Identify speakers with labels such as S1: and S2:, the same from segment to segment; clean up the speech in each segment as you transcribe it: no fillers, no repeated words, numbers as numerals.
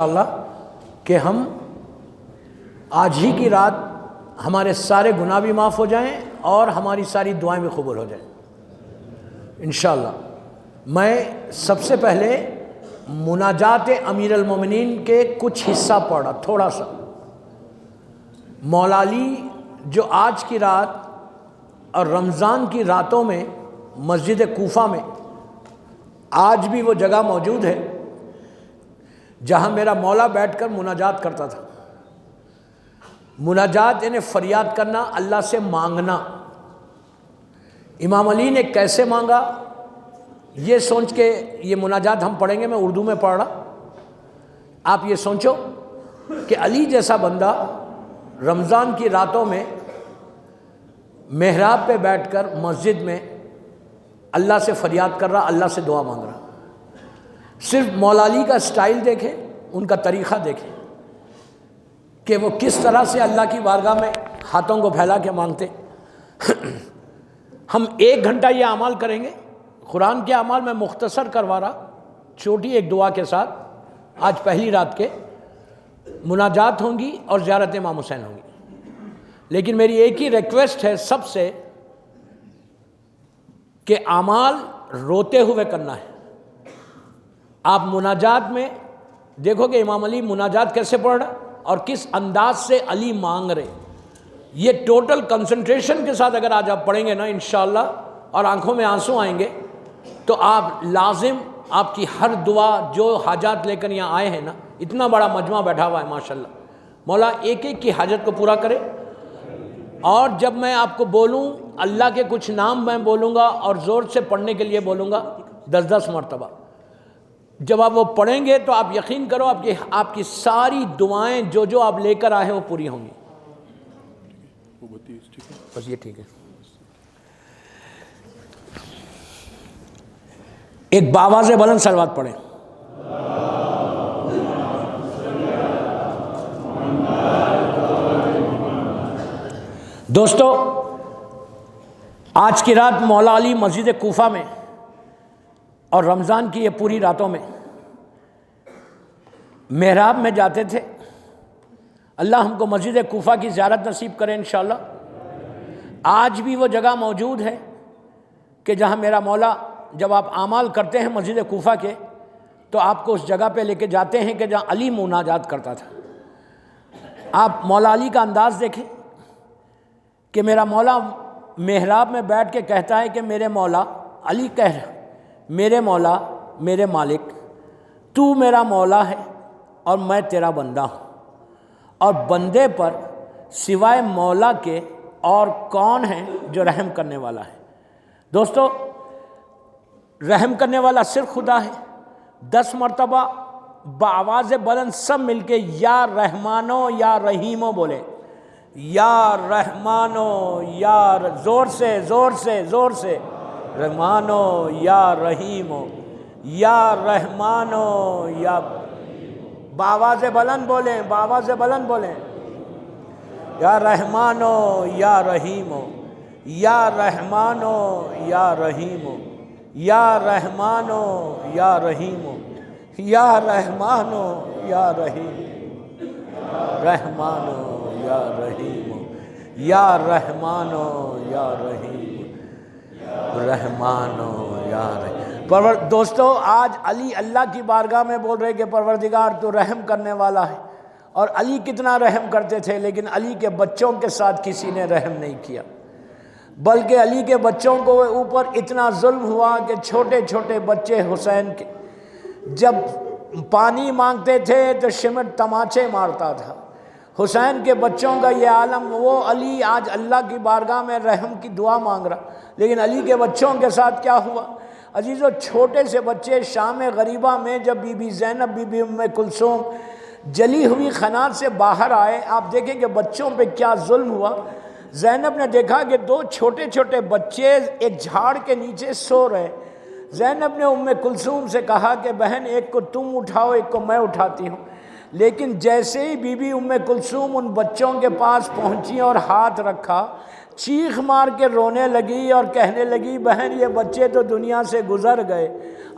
S1: اللہ کہ ہم آج ہی کی رات ہمارے سارے گناہ بھی معاف ہو جائیں اور ہماری ساری دعائیں بھی قبول ہو جائیں انشاءاللہ۔ میں سب سے پہلے مناجات امیر المومنین کے کچھ حصہ پڑھا تھوڑا سا۔ مولا علی جو آج کی رات اور رمضان کی راتوں میں مسجد کوفہ میں آج بھی وہ جگہ موجود ہے جہاں میرا مولا بیٹھ کر مناجات کرتا تھا۔ مناجات یعنی فریاد کرنا، اللہ سے مانگنا۔ امام علی نے کیسے مانگا یہ سوچ کے یہ مناجات ہم پڑھیں گے، میں اردو میں پڑھ رہا۔ آپ یہ سوچو کہ علی جیسا بندہ رمضان کی راتوں میں محراب پہ بیٹھ کر مسجد میں اللہ سے فریاد کر رہا، اللہ سے دعا مانگ رہا۔ صرف مولا علی کا سٹائل دیکھیں، ان کا طریقہ دیکھیں کہ وہ کس طرح سے اللہ کی بارگاہ میں ہاتھوں کو پھیلا کے مانگتے۔ ہم 1 گھنٹہ یہ اعمال کریں گے۔ قرآن کے اعمال میں مختصر کروا رہا، چھوٹی ایک دعا کے ساتھ۔ آج پہلی رات کے مناجات ہوں گی اور زیارت امام حسین ہوں گی، لیکن میری ایک ہی ریکویسٹ ہے سب سے کہ اعمال روتے ہوئے کرنا ہے۔ آپ مناجات میں دیکھو کہ امام علی مناجات کیسے پڑھ رہا اور کس انداز سے علی مانگ رہے۔ یہ ٹوٹل کنسنٹریشن کے ساتھ اگر آج آپ پڑھیں گے نا انشاءاللہ، اور آنکھوں میں آنسو آئیں گے، تو آپ لازم آپ کی ہر دعا جو حاجات لے کر یہاں آئے ہیں نا، اتنا بڑا مجمع بیٹھا ہوا ہے ماشاءاللہ، مولا ایک ایک کی حاجت کو پورا کرے۔ اور جب میں آپ کو بولوں اللہ کے کچھ نام میں بولوں گا اور زور سے پڑھنے کے لیے بولوں گا 10 مرتبہ۔ جب آپ وہ پڑھیں گے تو آپ یقین کرو آپ کی ساری دعائیں جو آپ لے کر آئے ہیں وہ پوری ہوں گی۔ بس یہ ٹھیک ہے۔ ایک باواز بلند صلوات پڑھیں۔ دوستو، آج کی رات مولا علی مسجد کوفہ میں اور رمضان کی یہ پوری راتوں میں محراب میں جاتے تھے۔ اللہ ہم کو مسجد کوفہ کی زیارت نصیب کرے انشاءاللہ۔ آج بھی وہ جگہ موجود ہے کہ جہاں میرا مولا جب آپ اعمال کرتے ہیں مسجد کوفہ کے تو آپ کو اس جگہ پہ لے کے جاتے ہیں کہ جہاں علی مناجات کرتا تھا۔ آپ مولا علی کا انداز دیکھیں کہ میرا مولا محراب میں بیٹھ کے کہتا ہے کہ میرے مولا، علی کہہ رہا، میرے مولا، میرے مالک، تو میرا مولا ہے اور میں تیرا بندہ ہوں، اور بندے پر سوائے مولا کے اور کون ہے جو رحم کرنے والا ہے۔ دوستو، رحم کرنے والا صرف خدا ہے۔ 10 مرتبہ بآواز بلند سب مل کے یا رحمانو یا رحیمو بولے، یا رحمانو یا زور سے رحمانو یا رحیمو، یا رحمانو یا بآواز بلند بولیں، یا رحمانو یا رحیمو، یا رحمانو یا رحیمو، یا رحمانو یا رحیمو، یا رحمانو یا رحیم، رحمانو یا رحیمو، یا رحمانو یا رحیم، رحمانو یا رحیم۔ دوستو، آج علی اللہ کی بارگاہ میں بول رہے کہ پروردگار تو رحم کرنے والا ہے، اور علی کتنا رحم کرتے تھے، لیکن علی کے بچوں کے ساتھ کسی نے رحم نہیں کیا، بلکہ علی کے بچوں کو اوپر اتنا ظلم ہوا کہ چھوٹے چھوٹے بچے حسین کے جب پانی مانگتے تھے تو سمٹ تماچے مارتا تھا۔ حسین کے بچوں کا یہ عالم، وہ علی آج اللہ کی بارگاہ میں رحم کی دعا مانگ رہا، لیکن علی کے بچوں کے ساتھ کیا ہوا؟ عزیزو، چھوٹے سے بچے شام غریبہ میں جب بی بی زینب، بی بی ام کلثوم جلی ہوئی خنات سے باہر آئے، آپ دیکھیں کہ بچوں پہ کیا ظلم ہوا۔ زینب نے دیکھا کہ 2 چھوٹے چھوٹے بچے ایک جھاڑ کے نیچے سو رہے۔ زینب نے ام کلثوم سے کہا کہ بہن، ایک کو تم اٹھاؤ، ایک کو میں اٹھاتی ہوں۔ لیکن جیسے ہی بی بی ام کلثوم ان بچوں کے پاس پہنچی اور ہاتھ رکھا، چیخ مار کے رونے لگی اور کہنے لگی بہن یہ بچے تو دنیا سے گزر گئے۔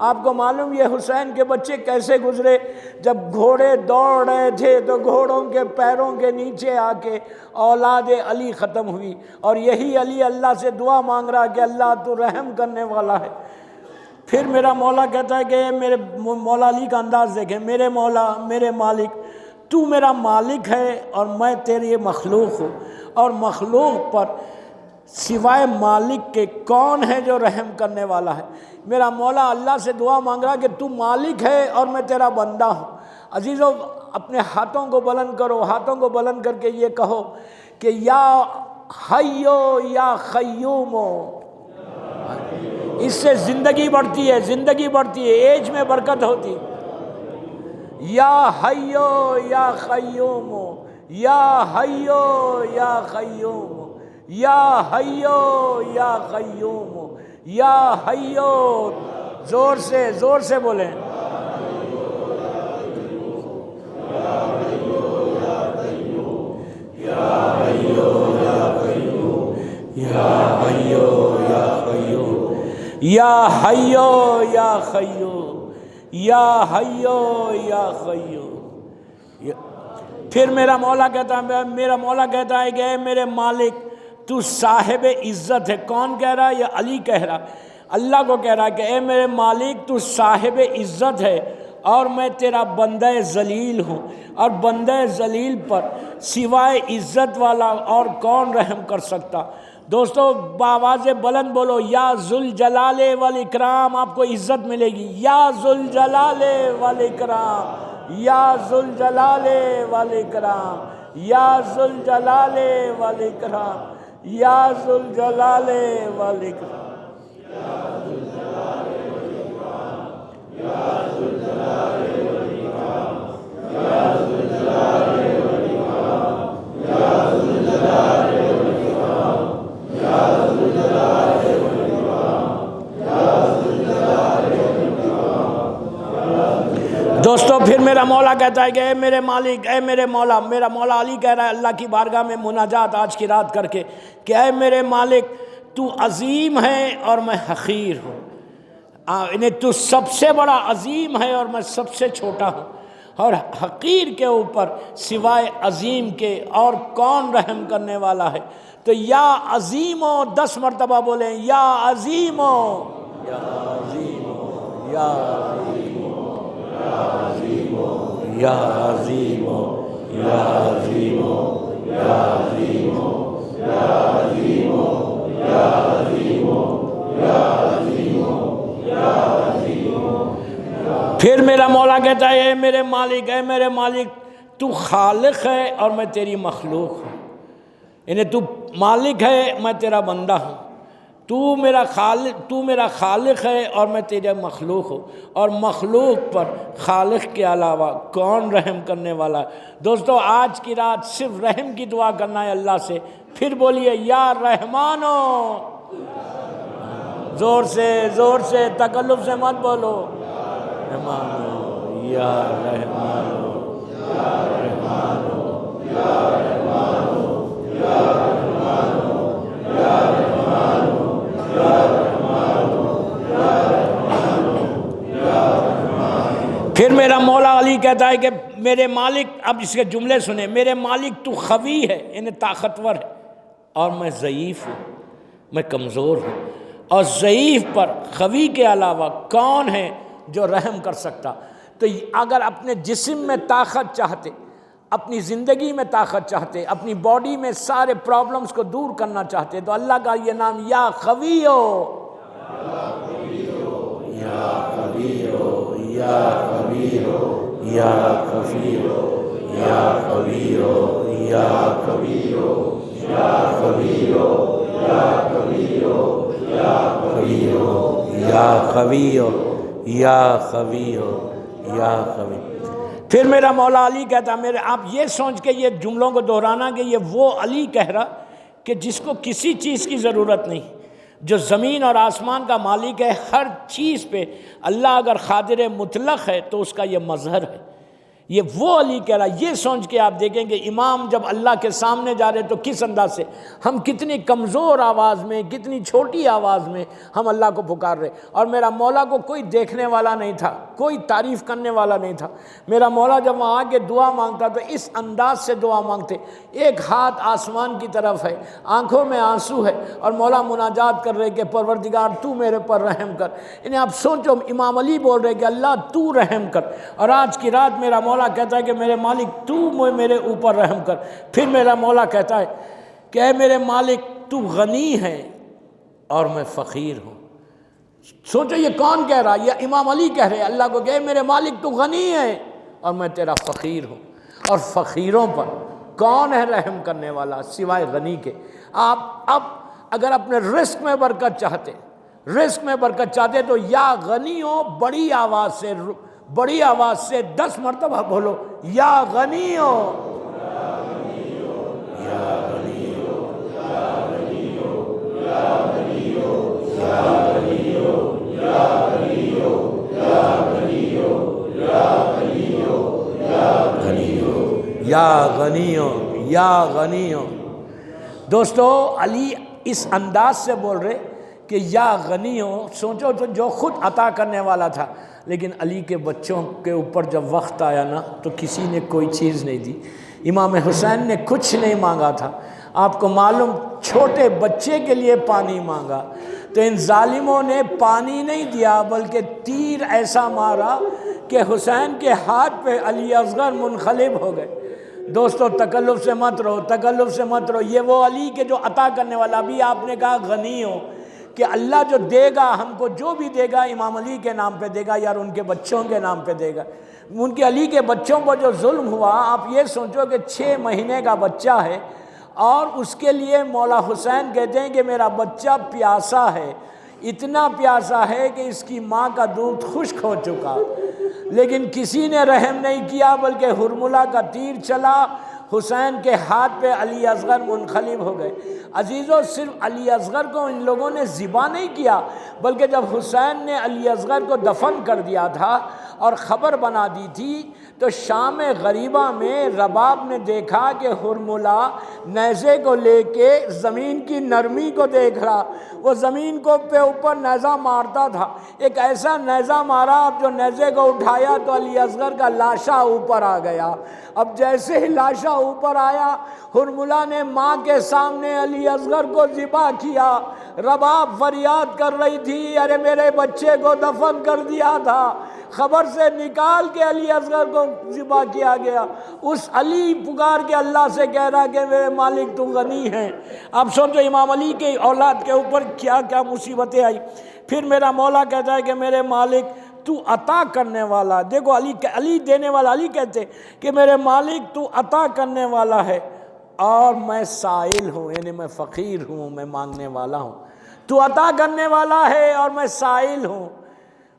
S1: آپ کو معلوم یہ حسین کے بچے کیسے گزرے؟ جب گھوڑے دوڑ رہے تھے تو گھوڑوں کے پیروں کے نیچے آ کے اولاد علی ختم ہوئی، اور یہی علی اللہ سے دعا مانگ رہا کہ اللہ تو رحم کرنے والا ہے۔ پھر میرا مولا کہتا ہے کہ میرے مولا علی کا انداز دیکھیں، میرے مولا میرے مالک تو میرا مالک ہے اور میں تیری مخلوق ہوں، اور مخلوق پر سوائے مالک کے کون ہے جو رحم کرنے والا ہے؟ میرا مولا اللہ سے دعا مانگ رہا کہ تو مالک ہے اور میں تیرا بندہ ہوں۔ عزیزو اپنے ہاتھوں کو بلند کرو، ہاتھوں کو بلند کر کے یہ کہو کہ یا حیو یا قیومو۔ اس سے زندگی بڑھتی ہے، زندگی بڑھتی ہے، ایج میں برکت ہوتی۔ یا حیو یا قیومو، یا حیو یا قیومو، یا حیو یا قیومو، یا حیو۔ زور سے بولیں۔ یا حیو یا قیوم، یا حیو یا قیوم، یا حیو یا قیوم، یا حیو یا قیوم۔ پھر میرا مولا کہتا ہے کہ اے میرے مالک تو صاحب عزت ہے۔ کون کہہ رہا ہے؟ یہ علی کہہ رہا، اللہ کو کہہ رہا کہ اے میرے مالک تو صاحب عزت ہے اور میں تیرا بندہ ذلیل ہوں، اور بندہ ذلیل پر سوائے عزت والا اور کون رحم کر سکتا؟ دوستو بآواز بلند بولو، یا ذوالجلال والاکرام، آپ کو عزت ملے گی۔ یا ذوالجلال والاکرام، یا ذوالجلال والاکرام، یا ذوالجلال والاکرام، یا ذوالجلال والاکرام۔ دوستو پھر میرا مولا کہتا ہے کہ اے میرے مالک، اے میرے مولا، میرا مولا علی کہہ رہا ہے اللہ کی بارگاہ میں مناجات آج کی رات کر کے کہ اے میرے مالک تو عظیم ہے اور میں حقیر ہوں، یعنی تو سب سے بڑا عظیم ہے اور میں سب سے چھوٹا ہوں، اور حقیر کے اوپر سوائے عظیم کے اور کون رحم کرنے والا ہے؟ تو یا عظیمو 10 مرتبہ بولیں، یا عظیمو، یا عظیمو، یا عظیمو، یا عظیمو، یا عظیمو، یا عظیمو، یا عظیمو، یا عظیمو، یا عظیمو، یا عظیمو۔ پھر میرا مولا کہتا ہے اے میرے مالک، اے میرے مالک تو خالق ہے اور میں تیری مخلوق ہوں، یعنی تو مالک ہے میں تیرا بندہ ہوں، تو میرا خالق ہے اور میں تیرا مخلوق ہوں، اور مخلوق پر خالق کے علاوہ کون رحم کرنے والا ہے؟ دوستو آج کی رات صرف رحم کی دعا کرنا ہے اللہ سے۔ پھر بولیے یا رحمانو، زور سے تکلف سے مت بولو، رحمانو یا رحمانو، یا رحمانو، یا رحمانو، یا رحمانو، یا رحمانو، یا رحمانو، یا رحمانو، یا رحمانو۔ پھر میرا مولا علی کہتا ہے کہ میرے مالک، اب اس کے جملے سنیں، میرے مالک تو قوی ہے یعنی طاقتور ہے، اور میں ضعیف ہوں، میں کمزور ہوں، اور ضعیف پر قوی کے علاوہ کون ہے جو رحم کر سکتا؟ تو اگر اپنے جسم میں طاقت چاہتے، اپنی زندگی میں طاقت چاہتے، اپنی باڈی میں سارے پرابلمز کو دور کرنا چاہتے، تو اللہ کا یہ نام یا قوی ہو، یا قوی ہو، یا قوی ہو، یا قوی ہو، یا قوی ہو، یا قوی ہو، یا قوی ہو، یا قوی ہو، یا قوی ہو، یا قوی ہو، یا قوی ہو، یا قوی ہو، یا قوی۔ پھر میرا مولا علی کہتا ہے، آپ یہ سوچ کے یہ جملوں کو دہرانا کہ یہ وہ علی کہہ رہا کہ جس کو کسی چیز کی ضرورت نہیں، جو زمین اور آسمان کا مالک ہے، ہر چیز پہ اللہ اگر قادر مطلق ہے تو اس کا یہ مظہر ہے۔ یہ وہ علی کہہ رہا ہے۔ یہ سوچ کے آپ دیکھیں کہ امام جب اللہ کے سامنے جا رہے تو کس انداز سے، ہم کتنی کمزور آواز میں، کتنی چھوٹی آواز میں ہم اللہ کو پکار رہے، اور میرا مولا کو کوئی دیکھنے والا نہیں تھا، کوئی تعریف کرنے والا نہیں تھا۔ میرا مولا جب وہاں آ کے دعا مانگتا تو اس انداز سے دعا مانگتے، ایک ہاتھ آسمان کی طرف ہے، آنکھوں میں آنسو ہے، اور مولا مناجات کر رہے کہ پروردگار تو میرے پر رحم کر۔ انہیں آپ سوچو، امام علی بول رہے کہ اللہ تو رحم کر، اور آج کی رات میرا مولا کہتا ہے کہ میرے مالک تو میرے اوپر رحم کر۔ پھر میرا مولا کہتا ہے کہ اے میرے مالک تو غنی ہے اور میں فقیر ہوں۔ سوچو یہ کون کہہ رہا ہے؟ یہ امام علی کہہ رہے ہیں اللہ کو کہ اے میرے مالک تو غنی ہے اور میں تیرا فقیر ہوں، اور فقیروں پر کون ہے رحم کرنے والا سوائے غنی کے۔ آپ اب اگر اپنے رزق میں برکت چاہتے، رزق میں برکت چاہتے تو یا غنی ہو، بڑی آواز سے 10 مرتبہ بولو، یا غنی ہو، یا غنی ہو، یا غنی ہو، یا غنی ہو، یا غنی ہو، یا غنی ہو، یا غنی ہو، یا غنی ہو، یا غنی ہو، یا غنی ہو، یا غنی ہو۔ دوستو علی اس انداز سے بول رہے کہ یا غنی ہو۔ سوچو تو جو خود عطا کرنے والا تھا، لیکن علی کے بچوں کے اوپر جب وقت آیا نا تو کسی نے کوئی چیز نہیں دی۔ امام حسین نے کچھ نہیں مانگا تھا، آپ کو معلوم، چھوٹے بچے کے لیے پانی مانگا تو ان ظالموں نے پانی نہیں دیا بلکہ تیر ایسا مارا کہ حسین کے ہاتھ پہ علی اصغر منقلب ہو گئے۔ دوستو تکلف سے مت رہو، تکلف سے مت رہو، یہ وہ علی کے جو عطا کرنے والا۔ ابھی آپ نے کہا غنی ہو، کہ اللہ جو دے گا ہم کو، جو بھی دے گا امام علی کے نام پہ دے گا یا ان کے بچوں کے نام پہ دے گا۔ ان کے علی کے بچوں پر جو ظلم ہوا، آپ یہ سوچو کہ 6 مہینے کا بچہ ہے، اور اس کے لیے مولا حسین کہتے ہیں کہ میرا بچہ پیاسا ہے، اتنا پیاسا ہے کہ اس کی ماں کا دودھ خشک ہو چکا، لیکن کسی نے رحم نہیں کیا، بلکہ ہرملہ کا تیر چلا، حسین کے ہاتھ پہ علی اصغر منقلب ہو گئے۔ عزیزو، صرف علی اصغر کو ان لوگوں نے ذبح نہیں کیا، بلکہ جب حسین نے علی اصغر کو دفن کر دیا تھا اور خبر بنا دی تھی تو شام غریبہ میں رباب نے دیکھا کہ ہرملہ نیزے کو لے کے زمین کی نرمی کو دیکھ رہا، وہ زمین کو پہ اوپر نیزہ مارتا تھا، ایک ایسا نیزہ مارا، اب جو نیزے کو اٹھایا تو علی اصغر کا لاشا اوپر آ گیا۔ اب جیسے ہی لاشا اوپر آیا، ہرملہ نے ماں کے سامنے علی اصغر کو ذبح کیا۔ رباب فریاد کر رہی تھی، ارے میرے بچے کو دفن کر دیا تھا، خبر سے نکال کے علی اصغر کو ذبح کیا گیا۔ اس علی پکار کے اللہ سے کہہ رہا کہ میرے مالک تو غنی ہیں۔ اب سوچو امام علی کے اولاد کے اوپر کیا کیا مصیبتیں آئی۔ پھر میرا مولا کہتا ہے کہ میرے مالک تو عطا کرنے والا، دیکھو علی دینے والا، علی کہتے کہ میرے مالک تو عطا کرنے والا ہے اور میں سائل ہوں، یعنی میں فقیر ہوں، میں مانگنے والا ہوں۔ تو عطا کرنے والا ہے اور میں سائل ہوں،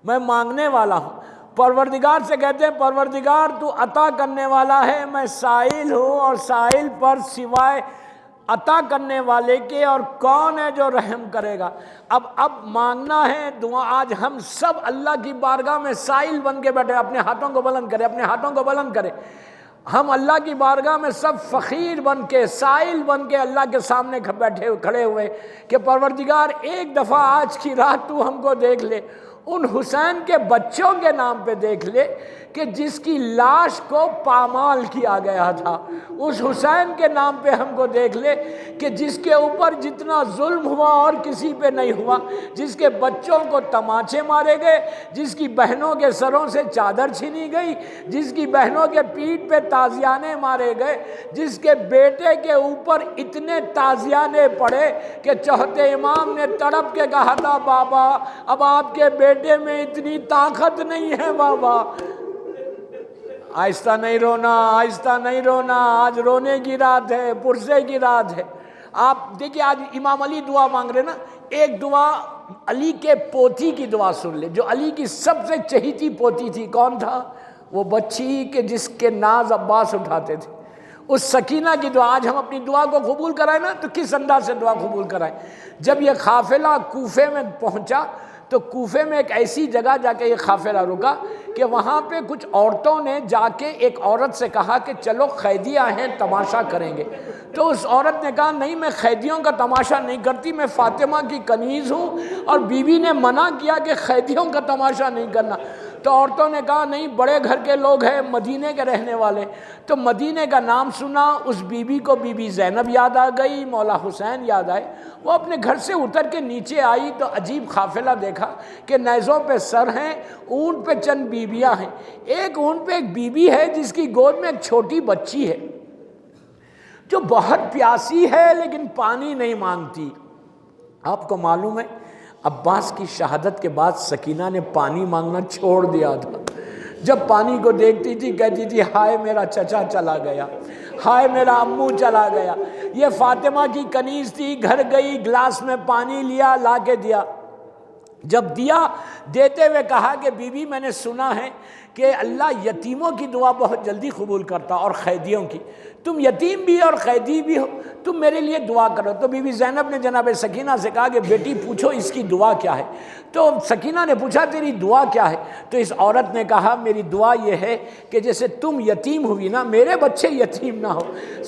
S1: میں مانگنے والا ہوں۔ پروردگار سے کہتے ہیں پروردگار تو عطا کرنے والا ہے، میں سائل ہوں، اور سائل پر سوائے عطا کرنے والے کے اور کون ہے جو رحم کرے گا۔ اب مانگنا ہے دعا۔ آج ہم سب اللہ کی بارگاہ میں سائل بن کے بیٹھے، اپنے ہاتھوں کو بلند کرے، اپنے ہاتھوں کو بلند کرے۔ ہم اللہ کی بارگاہ میں سب فقیر بن کے، سائل بن کے اللہ کے سامنے کھڑے ہوئے کہ پروردگار ایک دفعہ آج کی رات تو ہم کو دیکھ لے، ان حسین کے بچوں کے نام پہ دیکھ لے کہ جس کی لاش کو پامال کیا گیا تھا، اس حسین کے نام پہ ہم کو دیکھ لے کہ جس کے اوپر جتنا ظلم ہوا اور کسی پہ نہیں ہوا، جس کے بچوں کو تماچے مارے گئے، جس کی بہنوں کے سروں سے چادر چھینی گئی، جس کی بہنوں کے پیٹھ پہ تازیانے مارے گئے، جس کے بیٹے کے اوپر اتنے تازیانے پڑے کہ چوتھے امام نے تڑپ کے کہا تھا بابا اب آپ کے بیٹے میں اتنی طاقت نہیں ہے بابا۔ آہستہ نہیں رونا، آہستہ نہیں رونا، آج رونے کی رات ہے، پرسے کی رات ہے۔ آپ دیکھیں آج امام علی دعا مانگ رہے نا، ایک دعا علی کے پوتی کی دعا سن لے، جو علی کی سب سے چہیتی پوتی تھی، کون تھا؟ وہ بچی کہ جس کے ناز عباس اٹھاتے تھے، اس سکینہ کی دعا۔ آج ہم اپنی دعا کو قبول کرائیں نا تو کس انداز سے دعا قبول کرائیں؟ جب یہ قافلہ کوفے میں پہنچا تو کوفے میں ایک ایسی جگہ جا کے یہ قافلہ رکا کہ وہاں پہ کچھ عورتوں نے جا کے ایک عورت سے کہا کہ چلو قیدیاں ہیں تماشا کریں گے، تو اس عورت نے کہا نہیں میں قیدیوں کا تماشا نہیں کرتی، میں فاطمہ کی کنیز ہوں، اور بیوی نے منع کیا کہ قیدیوں کا تماشا نہیں کرنا۔ تو عورتوں نے کہا نہیں بڑے گھر کے لوگ ہیں، مدینے کے رہنے والے، تو مدینے کا نام سنا، اس بی بی کو بی بی زینب یاد آ گئی، مولا حسین یاد آئے، وہ اپنے گھر سے اتر کے نیچے آئی تو عجیب قافلہ دیکھا کہ نیزوں پہ سر ہیں، اونٹ پہ چند بیبیاں ہیں، ایک اونٹ پہ ایک بی بی ہے جس کی گود میں ایک چھوٹی بچی ہے جو بہت پیاسی ہے لیکن پانی نہیں مانگتی۔ آپ کو معلوم ہے عباس کی شہادت کے بعد سکینہ نے پانی مانگنا چھوڑ دیا تھا، جب پانی کو دیکھتی تھی کہتی تھی ہائے میرا چچا چلا گیا، ہائے میرا امو چلا گیا۔ یہ فاطمہ کی کنیز تھی، گھر گئی، گلاس میں پانی لیا، لا کے دیا، جب دیا دیتے ہوئے کہا کہ بی بی میں نے سنا ہے کہ اللہ یتیموں کی دعا بہت جلدی قبول کرتا اور قیدیوں کی، تم یتیم بھی اور قیدی بھی ہو، تم میرے لیے دعا کرو۔ تو بی بی زینب نے جناب سکینہ سے کہا کہ بیٹی پوچھو اس کی دعا کیا ہے، تو سکینہ نے پوچھا تیری دعا کیا ہے، تو اس عورت نے کہا میری دعا یہ ہے کہ جیسے تم یتیم ہوئی نا میرے بچے یتیم نہ ہو۔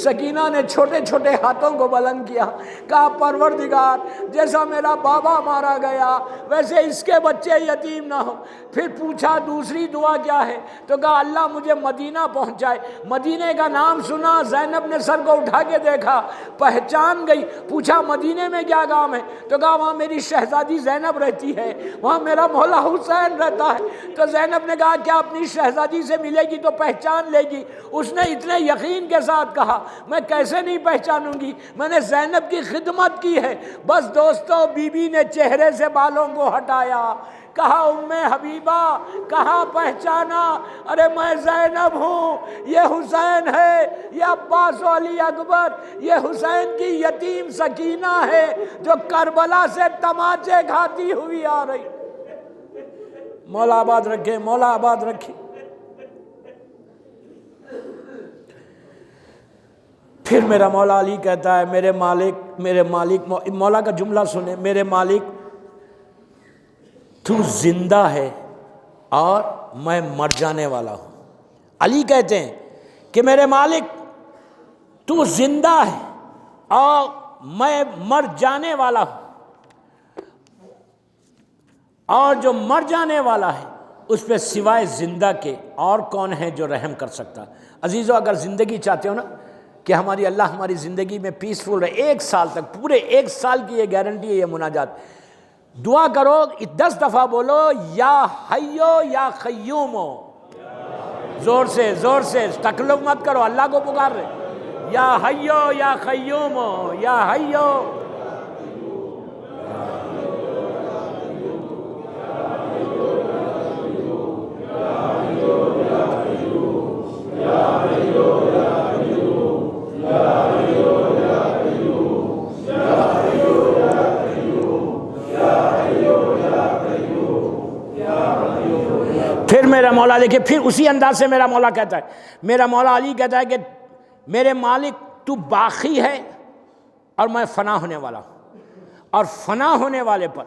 S1: سکینہ نے چھوٹے چھوٹے ہاتھوں کو بلند کیا، کہا پروردگار جیسا میرا بابا مارا گیا ویسے اس کے بچے یتیم نہ ہو۔ پھر پوچھا دوسری دعا کیا ہے، تو کہا اللہ مجھے مدینہ پہنچائے۔ مدینے کا نام سنا، زینب نے سر کو اٹھا کے دیکھا، پہچان گئی، پوچھا مدینے میں کیا کام ہے، تو کہا وہاں میری شہزادی زینب رہتی ہے، وہاں میرا مولا حسین رہتا ہے۔ تو زینب نے کہا کیا اپنی شہزادی سے ملے گی تو پہچان لے گی؟ اس نے اتنے یقین کے ساتھ کہا میں کیسے نہیں پہچانوں گی، میں نے زینب کی خدمت کی ہے۔ بس دوستو بی بی نے چہرے سے بالوں کو ہٹایا، کہا ام حبیبہ کہاں پہچانا، ارے میں زینب ہوں، یہ حسین ہے، یہ عباس و علی اکبر، یہ حسین کی یتیم سکینہ ہے جو کربلا سے تماچے کھاتی ہوئی آ رہی۔ مولا آباد رکھے، مولا آباد رکھے۔ پھر میرا مولا علی کہتا ہے میرے مالک مولا کا جملہ سنیں، میرے مالک تو زندہ ہے اور میں مر جانے والا ہوں۔ علی کہتے ہیں کہ میرے مالک تو زندہ ہے اور میں مر جانے والا ہوں، اور جو مر جانے والا ہے اس پہ سوائے زندہ کے اور کون ہے جو رحم کر سکتا۔ عزیزو اگر زندگی چاہتے ہو نا کہ ہماری اللہ ہماری زندگی میں پیسفل رہے، 1 سال تک، پورے 1 سال کی یہ گارنٹی ہے یہ مناجات، دعا کرو 10 دفعہ بولو یا حیو یا قیومو، زور سے تکلف مت کرو، اللہ کو پکار رہے، یا حیو یا قیومو، یا حیو۔ پھر میرا مولا دیکھیں، پھر اسی انداز سے میرا مولا کہتا ہے، میرا مولا علی کہتا ہے کہ میرے مالک تو باقی ہے اور میں فنا ہونے والا ہوں، اور فنا ہونے والے پر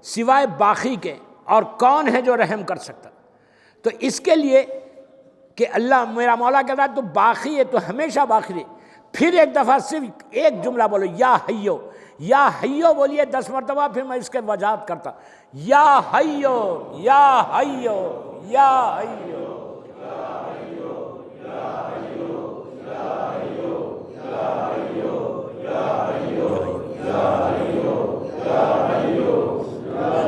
S1: سوائے باقی کے اور کون ہے جو رحم کر سکتا۔ تو اس کے لیے کہ اللہ میرا مولا کہتا ہے تو باقی ہے، تو ہمیشہ باقی ہے۔ پھر ایک دفعہ صرف ایک جملہ بولو یا حیو، یا حیو بولیے 10 مرتبہ، پھر میں اس کے وضاحت کرتا، یا حیو یا حیو یا حیو۔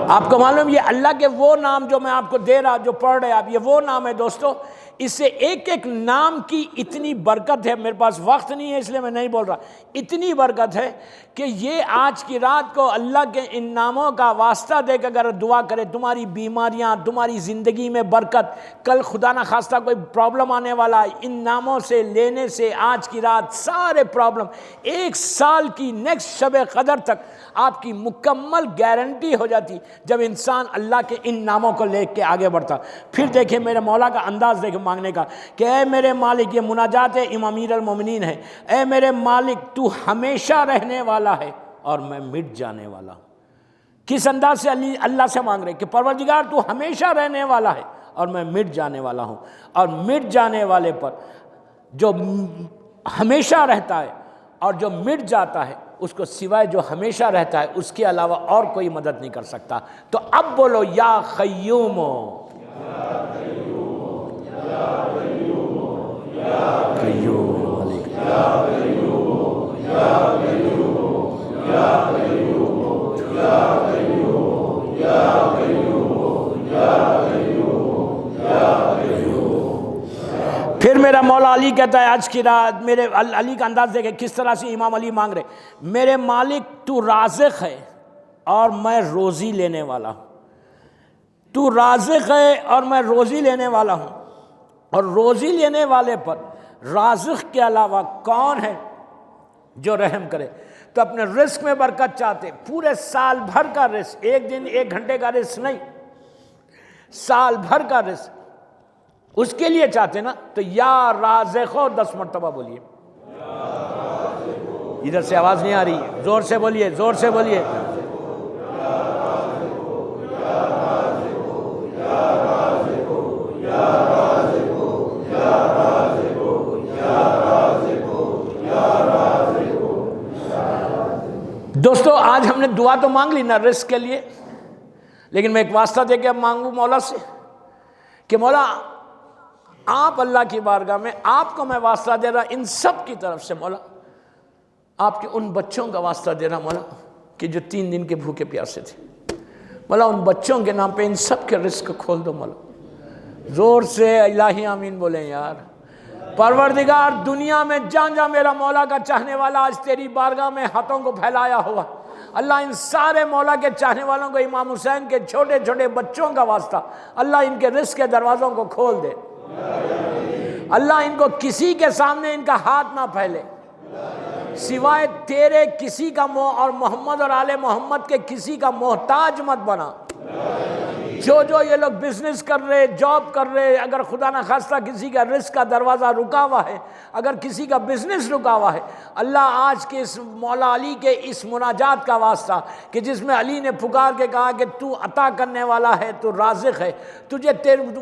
S1: آپ کو معلوم یہ اللہ کے وہ نام جو میں آپ کو دے رہا، جو پڑھ رہے آپ، یہ وہ نام ہے دوستو، اس سے ایک ایک نام کی اتنی برکت ہے، میرے پاس وقت نہیں ہے اس لیے میں نہیں بول رہا، اتنی برکت ہے کہ یہ آج کی رات کو اللہ کے ان ناموں کا واسطہ دے کے اگر دعا کرے، تمہاری بیماریاں، تمہاری زندگی میں برکت، کل خدا نہ خواستہ کوئی پرابلم آنے والا، ان ناموں سے لینے سے آج کی رات سارے پرابلم 1 سال کی نیکسٹ شب قدر تک آپ کی مکمل گارنٹی ہو جاتی جب انسان اللہ کے ان ناموں کو لے کے آگے بڑھتا۔ پھر دیکھیں میرے مولا کا انداز دیکھیں مانگنے کا کہ اے میرے مالک، یہ مناجات امام امیر المومنین ہے، اے میرے مالک تو ہمیشہ رہنے والا ہے اور میں مٹ جانے والا ہوں۔ کس انداز سے اللہ سے مانگ رہے کہ پروردگار تو ہمیشہ رہنے والا ہے اور میں مٹ جانے والا ہوں، اور مٹ جانے والے پر جو ہمیشہ رہتا ہے اور جو مٹ جاتا ہے اس کو سوائے جو ہمیشہ رہتا ہے اس کے علاوہ اور کوئی مدد نہیں کر سکتا۔ تو اب بولو یا قیوم، قیوم علیک، پھر میرا مولا علی کہتا ہے آج کی رات میرے علی کا انداز دیکھیں کس طرح سے امام علی مانگ رہے، میرے مالک تو رازق ہے اور میں روزی لینے والا ہوں، تو رازق ہے اور میں روزی لینے والا ہوں، اور روزی لینے والے پر رازق کے علاوہ کون ہے جو رحم کرے؟ تو اپنے رزق میں برکت چاہتے، پورے سال بھر کا رزق، ایک دن ایک گھنٹے کا رزق نہیں، سال بھر کا رزق اس کے لیے چاہتے نا، تو یا رازقو 10 مرتبہ بولیے۔ ادھر سے آواز نہیں آ رہی، زور سے بولیے، زور سے بولیے۔ دوستو آج ہم نے دعا تو مانگ لی نا رزق کے لیے، لیکن میں ایک واسطہ دے کے اب مانگوں مولا سے کہ مولا آپ اللہ کی بارگاہ میں آپ کو میں واسطہ دے رہا ان سب کی طرف سے، مولا آپ کے ان بچوں کا واسطہ دے رہا مولا کہ جو 3 دن کے بھوکے پیاسے تھے، مولا ان بچوں کے نام پہ ان سب کے رزق کھول دو مولا۔ زور سے الہی آمین بولیں یار۔ پروردگار دنیا میں جہاں جہاں میرا مولا کا چاہنے والا آج تیری بارگاہ میں ہاتھوں کو پھیلایا ہوا، اللہ ان سارے مولا کے چاہنے والوں کو، امام حسین کے چھوٹے چھوٹے بچوں کا واسطہ اللہ ان کے رزق کے دروازوں کو کھول دے، اللہ ان کو کسی کے سامنے ان کا ہاتھ نہ پھیلے سوائے تیرے کسی کا اور محمد اور آل محمد کے کسی کا محتاج مت بنا۔ جو یہ لوگ بزنس کر رہے، جاب کر رہے، اگر خدا نہ خواستہ کسی کا رزق کا دروازہ رکا ہوا ہے، اگر کسی کا بزنس رکا ہوا ہے، اللہ آج کے اس مولا علی کے اس مناجات کا واسطہ کہ جس میں علی نے پکار کے کہا کہ تو عطا کرنے والا ہے، تو رازق ہے، تجھے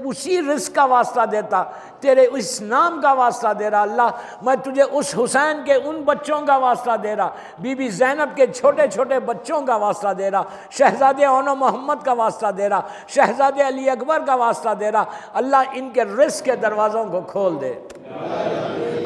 S1: اسی رزق کا واسطہ دیتا، تیرے اس نام کا واسطہ دے رہا، اللہ میں تجھے اس حسین کے ان بچوں کا واسطہ دے رہا، بی بی زینب کے چھوٹے چھوٹے بچوں کا واسطہ دے رہا، شہزادے اون و محمد کا واسطہ دے رہا، شہزادے علی اکبر کا واسطہ دے رہا، اللہ ان کے رزق کے دروازوں کو کھول دے۔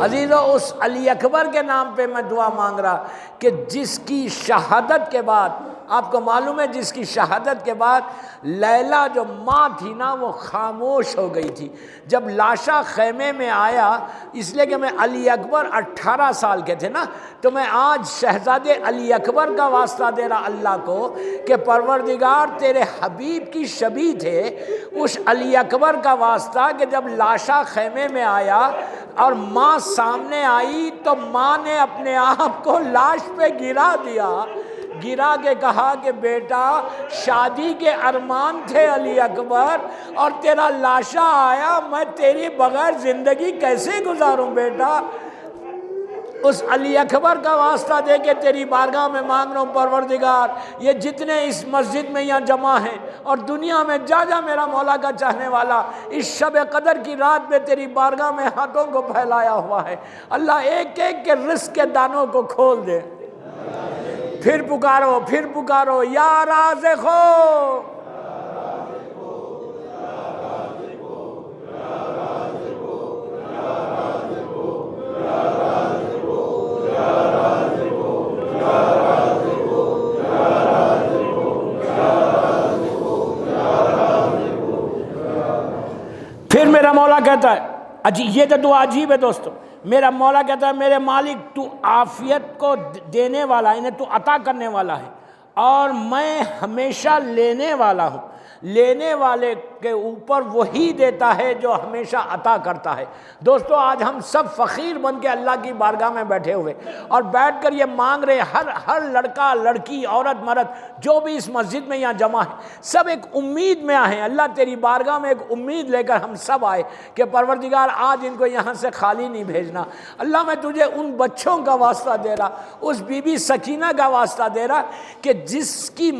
S1: عزیزو اس علی اکبر کے نام پہ میں دعا مانگ رہا کہ جس کی شہادت کے بعد، آپ کو معلوم ہے جس کی شہادت کے بعد لیلا جو ماں تھی نا وہ خاموش ہو گئی تھی، جب لاشا خیمے میں آیا، اس لیے کہ میں علی اکبر 18 سال کے تھے نا، تو میں آج شہزادے علی اکبر کا واسطہ دے رہا اللہ کو کہ پروردگار تیرے حبیب کی شبیہ تھے، اس علی اکبر کا واسطہ کہ جب لاشا خیمے میں آیا اور ماں سامنے آئی تو ماں نے اپنے آپ کو لاش پہ گرا دیا، گرا کے کہا کہ بیٹا شادی کے ارمان تھے علی اکبر اور تیرا لاشا آیا، میں تیری بغیر زندگی کیسے گزاروں بیٹا۔ اس علی اکبر کا واسطہ دے کے تیری بارگاہ میں مانگ رہا ہوں پروردگار، یہ جتنے اس مسجد میں یہاں جمع ہیں اور دنیا میں جا جا میرا مولا کا چاہنے والا اس شب قدر کی رات میں تیری بارگاہ میں ہاتھوں کو پھیلایا ہوا ہے، اللہ ایک ایک کے رزق کے دانوں کو کھول دے۔ پھر پکارو یا رازقو، پھر میرا مولا کہتا ہے، یہ تو دعا عجیب ہے دوستو، میرا مولا کہتا ہے میرے مالک تو عافیت کو دینے والا، انہیں تو عطا کرنے والا ہے، اور میں ہمیشہ لینے والا ہوں، لینے والے کے اوپر وہی دیتا ہے جو ہمیشہ عطا کرتا ہے۔ دوستو آج ہم سب فقیر بن کے اللہ کی بارگاہ میں بیٹھے ہوئے اور بیٹھ کر یہ مانگ رہے، ہر لڑکا لڑکی عورت مرد جو بھی اس مسجد میں یہاں جمع ہے، سب ایک امید میں آئے ہیں، اللہ تیری بارگاہ میں ایک امید لے کر ہم سب آئے کہ پروردگار آج ان کو یہاں سے خالی نہیں بھیجنا، اللہ میں تجھے ان بچوں کا واسطہ دے رہا، اس بی بی سکینہ کا واسطہ دے رہا کہ جس کی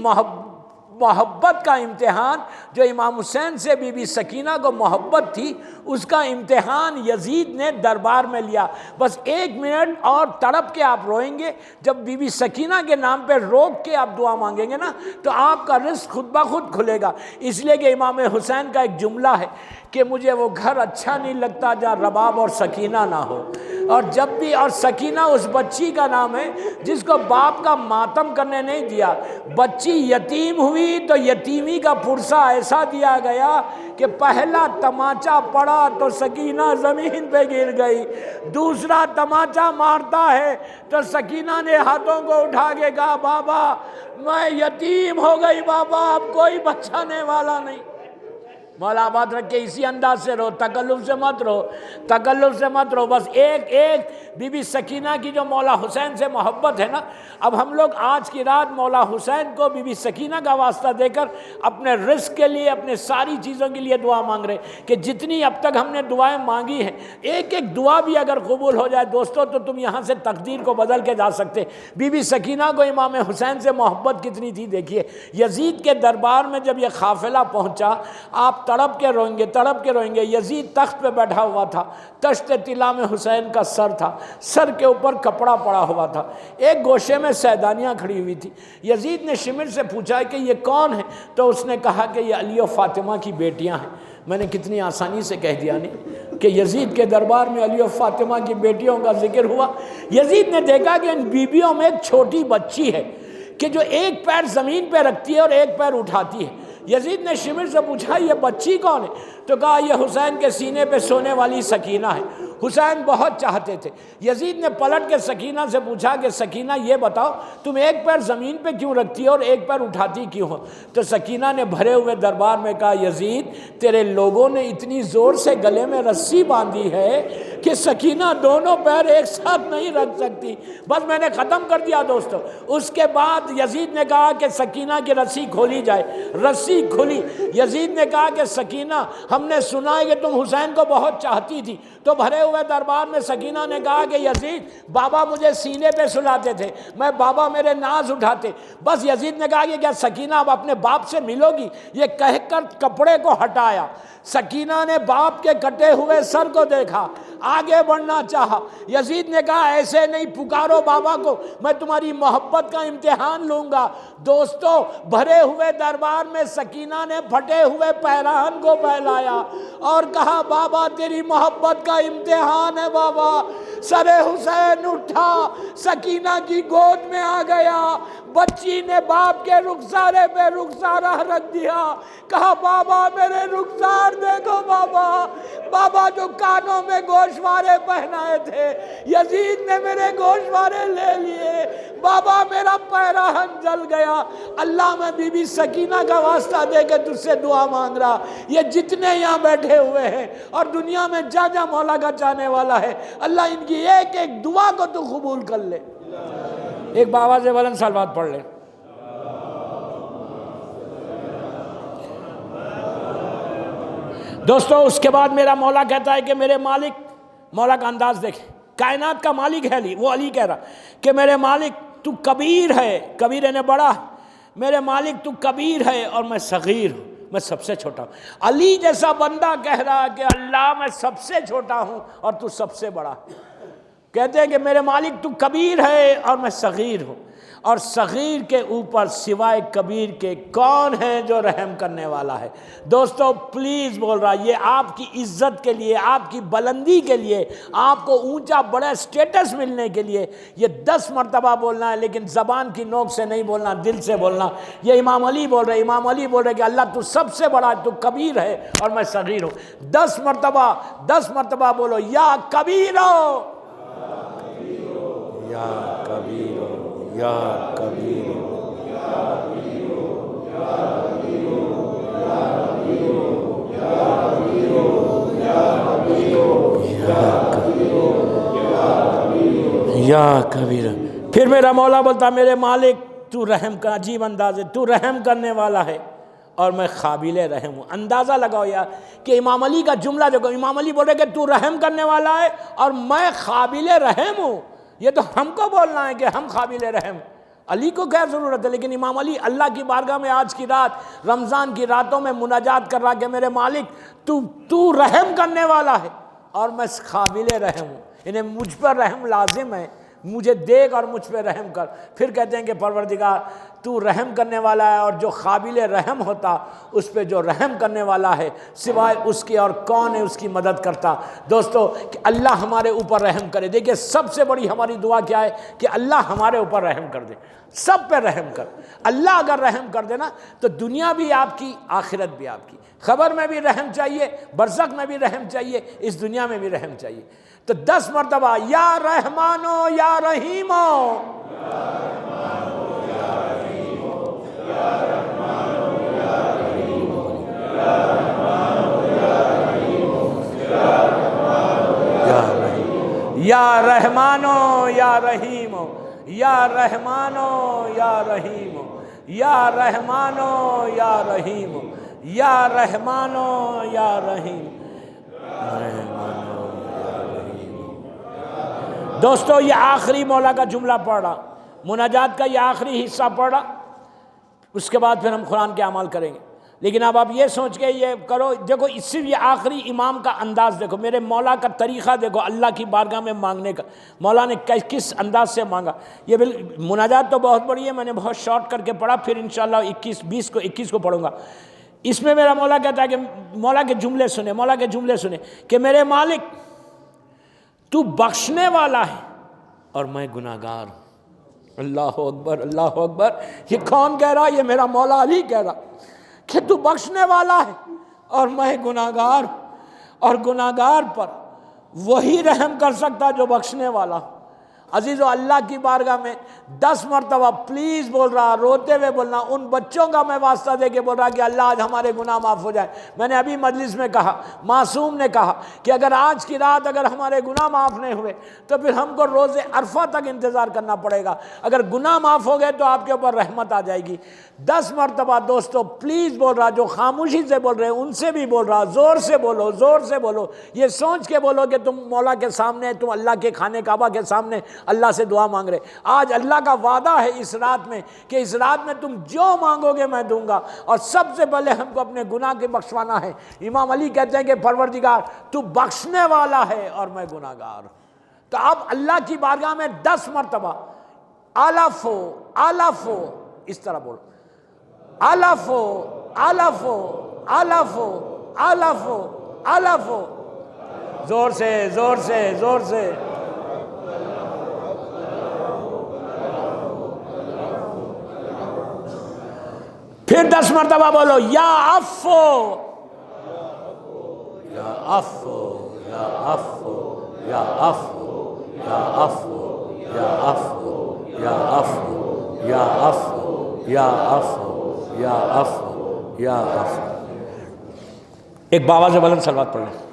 S1: محبت کا امتحان جو امام حسین سے بی بی سکینہ کو محبت تھی، اس کا امتحان یزید نے دربار میں لیا۔ بس 1 منٹ اور تڑپ کے آپ روئیں گے، جب بی بی سکینہ کے نام پہ روک کے آپ دعا مانگیں گے نا تو آپ کا رزق خود بخود کھلے گا۔ اس لیے کہ امام حسین کا ایک جملہ ہے کہ مجھے وہ گھر اچھا نہیں لگتا جہاں رباب اور سکینہ نہ ہو، اور جب بھی، اور سکینہ اس بچی کا نام ہے جس کو باپ کا ماتم کرنے نہیں دیا۔ بچی یتیم ہوئی تو یتیمی کا پرسہ ایسا دیا گیا کہ پہلا تماچا پڑا تو سکینہ زمین پہ گر گئی، دوسرا تماچا مارتا ہے تو سکینہ نے ہاتھوں کو اٹھا کے کہا بابا میں یتیم ہو گئی، بابا اب کوئی بچانے والا نہیں۔ مولا آباد رکھے، اسی انداز سے رو، تکلف سے مت رو، تکلف سے مت رو۔ بس ایک بی بی سکینہ کی جو مولا حسین سے محبت ہے نا، اب ہم لوگ آج کی رات مولا حسین کو بی بی سکینہ کا واسطہ دے کر اپنے رزق کے لیے، اپنے ساری چیزوں کے لیے دعا مانگ رہے کہ جتنی اب تک ہم نے دعائیں مانگی ہیں، ایک ایک دعا بھی اگر قبول ہو جائے دوستو تو تم یہاں سے تقدیر کو بدل کے جا سکتے۔ بی بی سکینہ کو امام حسین سے محبت کتنی تھی دیکھیے۔ یزید کے دربار میں جب یہ قافلہ پہنچا، آپ تڑپ کے روئیں گے، تڑپ کے روئیں گے۔ یزید تخت پہ بیٹھا ہوا تھا، تشت طلا میں حسین کا سر تھا، سر کے اوپر کپڑا پڑا ہوا تھا، ایک گوشے میں سیدانیاں کھڑی ہوئی تھی۔ یزید نے شمر سے پوچھا کہ یہ کون ہے؟ تو اس نے کہا کہ یہ علی و فاطمہ کی بیٹیاں ہیں۔ میں نے کتنی آسانی سے کہہ دیا نہیں کہ یزید کے دربار میں علی و فاطمہ کی بیٹیوں کا ذکر ہوا۔ یزید نے دیکھا کہ ان بیویوں میں ایک چھوٹی بچی ہے کہ جو ایک پیر زمین پہ رکھتی ہے اور ایک پیر اٹھاتی ہے۔ یزید نے شمر سے پوچھا یہ بچی کون ہے؟ تو کہا یہ حسین کے سینے پہ سونے والی سکینہ ہے۔ حسین بہت چاہتے تھے۔ یزید نے پلٹ کے سکینہ سے پوچھا کہ سکینہ یہ بتاؤ تم ایک پیر زمین پہ کیوں رکھتی ہو اور ایک پیر اٹھاتی کیوں ہو؟ تو سکینہ نے بھرے ہوئے دربار میں کہا یزید تیرے لوگوں نے اتنی زور سے گلے میں رسی باندھی ہے کہ سکینہ دونوں پیر ایک ساتھ نہیں رکھ سکتی۔ بس میں نے ختم کر دیا دوستو۔ اس کے بعد یزید نے کہا کہ سکینہ کی رسی کھولی جائے، رسی کھلی۔ یزید نے کہا کہ سکینہ ہم نے سنا ہے کہ تم حسین کو بہت چاہتی تھی۔ تو بھرے ہوئے دربار میں سکینہ نے کہا کہ یزید بابا مجھے سینے پہ سلاتے تھے، میں بابا میرے ناز اٹھاتے۔ بس یزید نے کہا کہ کیا سکینہ اب اپنے باپ سے ملو گی؟ یہ کہہ کر کپڑے کو ہٹایا۔ سکینہ نے باپ کے کٹے ہوئے سر کو دیکھا، آگے بڑھنا چاہا۔ یزید نے کہا ایسے نہیں، پکارو بابا کو، میں تمہاری محبت کا امتحان لوں گا۔ دوستو بھرے ہوئے دربار میں سکینہ نے پھٹے ہوئے پیراہن کو پھیلایا اور کہا بابا تیری محبت کا امتحان ہے بابا۔ سر حسین اٹھا، سکینہ کی گود میں آ گیا، بچی نے باپ کے رخسارے پہ رخسارہ رکھ دیا، کہا بابا میرے رخسار دیکھو بابا۔ بابا جو کانوں میں گوشوارے پہنائے تھے یزید نے میرے گوشوارے لے لیے، بابا میرا پیراہن جل گیا۔ اللہ میں بی بی سکینہ کا واسطہ دے کے تجھ سے دعا مانگ رہا، یہ جتنے یہاں بیٹھے ہوئے ہیں اور دنیا میں جا جا مولا کا چاہنے والا ہے، اللہ ان کی ایک ایک دعا کو تو قبول کر لے۔ ایک بابا سے بلند صلوات پڑھ لے۔ دوستو اس کے بعد میرا مولا کہتا ہے کہ میرے مالک، مولا کا انداز دیکھیں، کائنات کا مالک ہے علی، وہ علی کہہ رہا کہ میرے مالک تو کبیر ہے، کبیر یعنی بڑا، میرے مالک تو کبیر ہے اور میں صغیر ہوں، میں سب سے چھوٹا ہوں۔ علی جیسا بندہ کہہ رہا کہ اللہ میں سب سے چھوٹا ہوں اور تو سب سے بڑا۔ کہتے ہیں کہ میرے مالک تو کبیر ہے اور میں صغیر ہوں، اور صغیر کے اوپر سوائے کبیر کے کون ہے جو رحم کرنے والا ہے؟ دوستو پلیز بول رہا، یہ آپ کی عزت کے لیے، آپ کی بلندی کے لیے، آپ کو اونچا بڑا سٹیٹس ملنے کے لیے یہ 10 مرتبہ بولنا ہے، لیکن زبان کی نوک سے نہیں بولنا، دل سے بولنا۔ یہ امام علی بول رہے، امام علی بول رہے کہ اللہ تو سب سے بڑا ہے، تو کبیر ہے اور میں صغیر ہوں۔ 10 مرتبہ بولو، یا کبیرو یا کبیرو یا کبیرو یا کبیر۔ پھر میرا مولا بولتا میرے مالک تو رحم کا، عجیب انداز ہے، تو رحم کرنے والا ہے اور میں قابل رحم ہوں۔ اندازہ لگاؤ یار کہ امام علی کا جملہ دیکھو، امام علی بول رہے کہ تو رحم کرنے والا ہے اور میں قابل رحم ہوں۔ یہ تو ہم کو بولنا ہے کہ ہم قابل رحم، علی کو کیا ضرورت ہے؟ لیکن امام علی اللہ کی بارگاہ میں آج کی رات رمضان کی راتوں میں مناجات کر رہا کہ میرے مالک تو رحم کرنے والا ہے اور میں قابل رحم ہوں، انہیں مجھ پر رحم لازم ہے، مجھے دیکھ اور مجھ پہ رحم کر۔ پھر کہتے ہیں کہ پروردگار تو رحم کرنے والا ہے، اور جو قابل رحم ہوتا اس پہ جو رحم کرنے والا ہے سوائے اس کے اور کون ہے اس کی مدد کرتا۔ دوستو کہ اللہ ہمارے اوپر رحم کرے۔ دیکھیے سب سے بڑی ہماری دعا کیا ہے کہ اللہ ہمارے اوپر رحم کر دے، سب پہ رحم کر۔ اللہ اگر رحم کر دے نا تو دنیا بھی آپ کی، آخرت بھی آپ کی، خبر میں بھی رحم چاہیے، برزخ میں بھی رحم چاہیے، اس دنیا میں بھی رحم چاہیے۔ تو 10 مرتبہ یا رحمانو یا رحیمو، یا رحمانو یا رحیمو، یا رحمانو یا رحیمو، یا رحمانو یا رحیمو، یا رحمانو یا رحیم۔ دوستو یہ آخری مولا کا جملہ پڑھ رہا، مناجات کا یہ آخری حصہ پڑھ رہا، اس کے بعد پھر ہم قرآن کے اعمال کریں گے۔ لیکن اب آپ یہ سوچ کے یہ کرو، دیکھو صرف یہ آخری امام کا انداز دیکھو، میرے مولا کا طریقہ دیکھو اللہ کی بارگاہ میں مانگنے کا، مولا نے کس انداز سے مانگا۔ یہ مناجات تو بہت بڑی ہے، میں نے بہت شارٹ کر کے پڑھا، پھر انشاءاللہ 21 کو پڑھوں گا۔ اس میں میرا مولا کہتا ہے کہ مولا کے جملے سنے، مولا کے جملے سنے کہ میرے مالک تو بخشنے والا ہے اور میں گناہگار ہوں۔ اللہ اکبر، اللہ اکبر۔ یہ کون کہہ رہا؟ یہ میرا مولا علی کہہ رہا کہ تو بخشنے والا ہے اور میں گناہگار ہوں، اور گناہگار پر وہی رحم کر سکتا جو بخشنے والا۔ عزیزو اللہ کی بارگاہ میں 10 مرتبہ پلیز بول رہا، روتے ہوئے بولنا، ان بچوں کا میں واسطہ دے کے بول رہا کہ اللہ آج ہمارے گناہ معاف ہو جائے۔ میں نے ابھی مجلس میں کہا، معصوم نے کہا کہ اگر آج کی رات اگر ہمارے گناہ معاف نہیں ہوئے تو پھر ہم کو روز عرفہ تک انتظار کرنا پڑے گا، اگر گناہ معاف ہو گئے تو آپ کے اوپر رحمت آ جائے گی۔ 10 مرتبہ دوستو پلیز بول رہا، جو خاموشی سے بول رہے ہیں ان سے بھی بول رہا، زور سے بولو، زور سے بولو، یہ سوچ کے بولو کہ تم مولا کے سامنے، تم اللہ کے خانے کعبہ کے سامنے اللہ سے دعا مانگ رہے۔ آج اللہ کا وعدہ ہے اس رات میں کہ اس رات میں تم جو مانگو گے میں دوں گا، اور سب سے پہلے ہم کو اپنے گناہ کے بخشوانا ہے۔ امام علی کہتے ہیں کہ پروردگار تو بخشنے والا ہے اور میں گناہگار ہوں۔ تو اب اللہ کی بارگاہ میں 10 مرتبہ الفو الفو، اس طرح بولو، الفو الفو الفو الفو الفو، زور سے زور سے زور سے۔ پھر 10 مرتبہ بولو یا عفو یا عفو یا عفو یا عفو یا عفو یا عفو یا عفو یا عفو یا عفو یا عفو یا عفو۔ ایک بابا سے بلند صلوات پڑھ لیں۔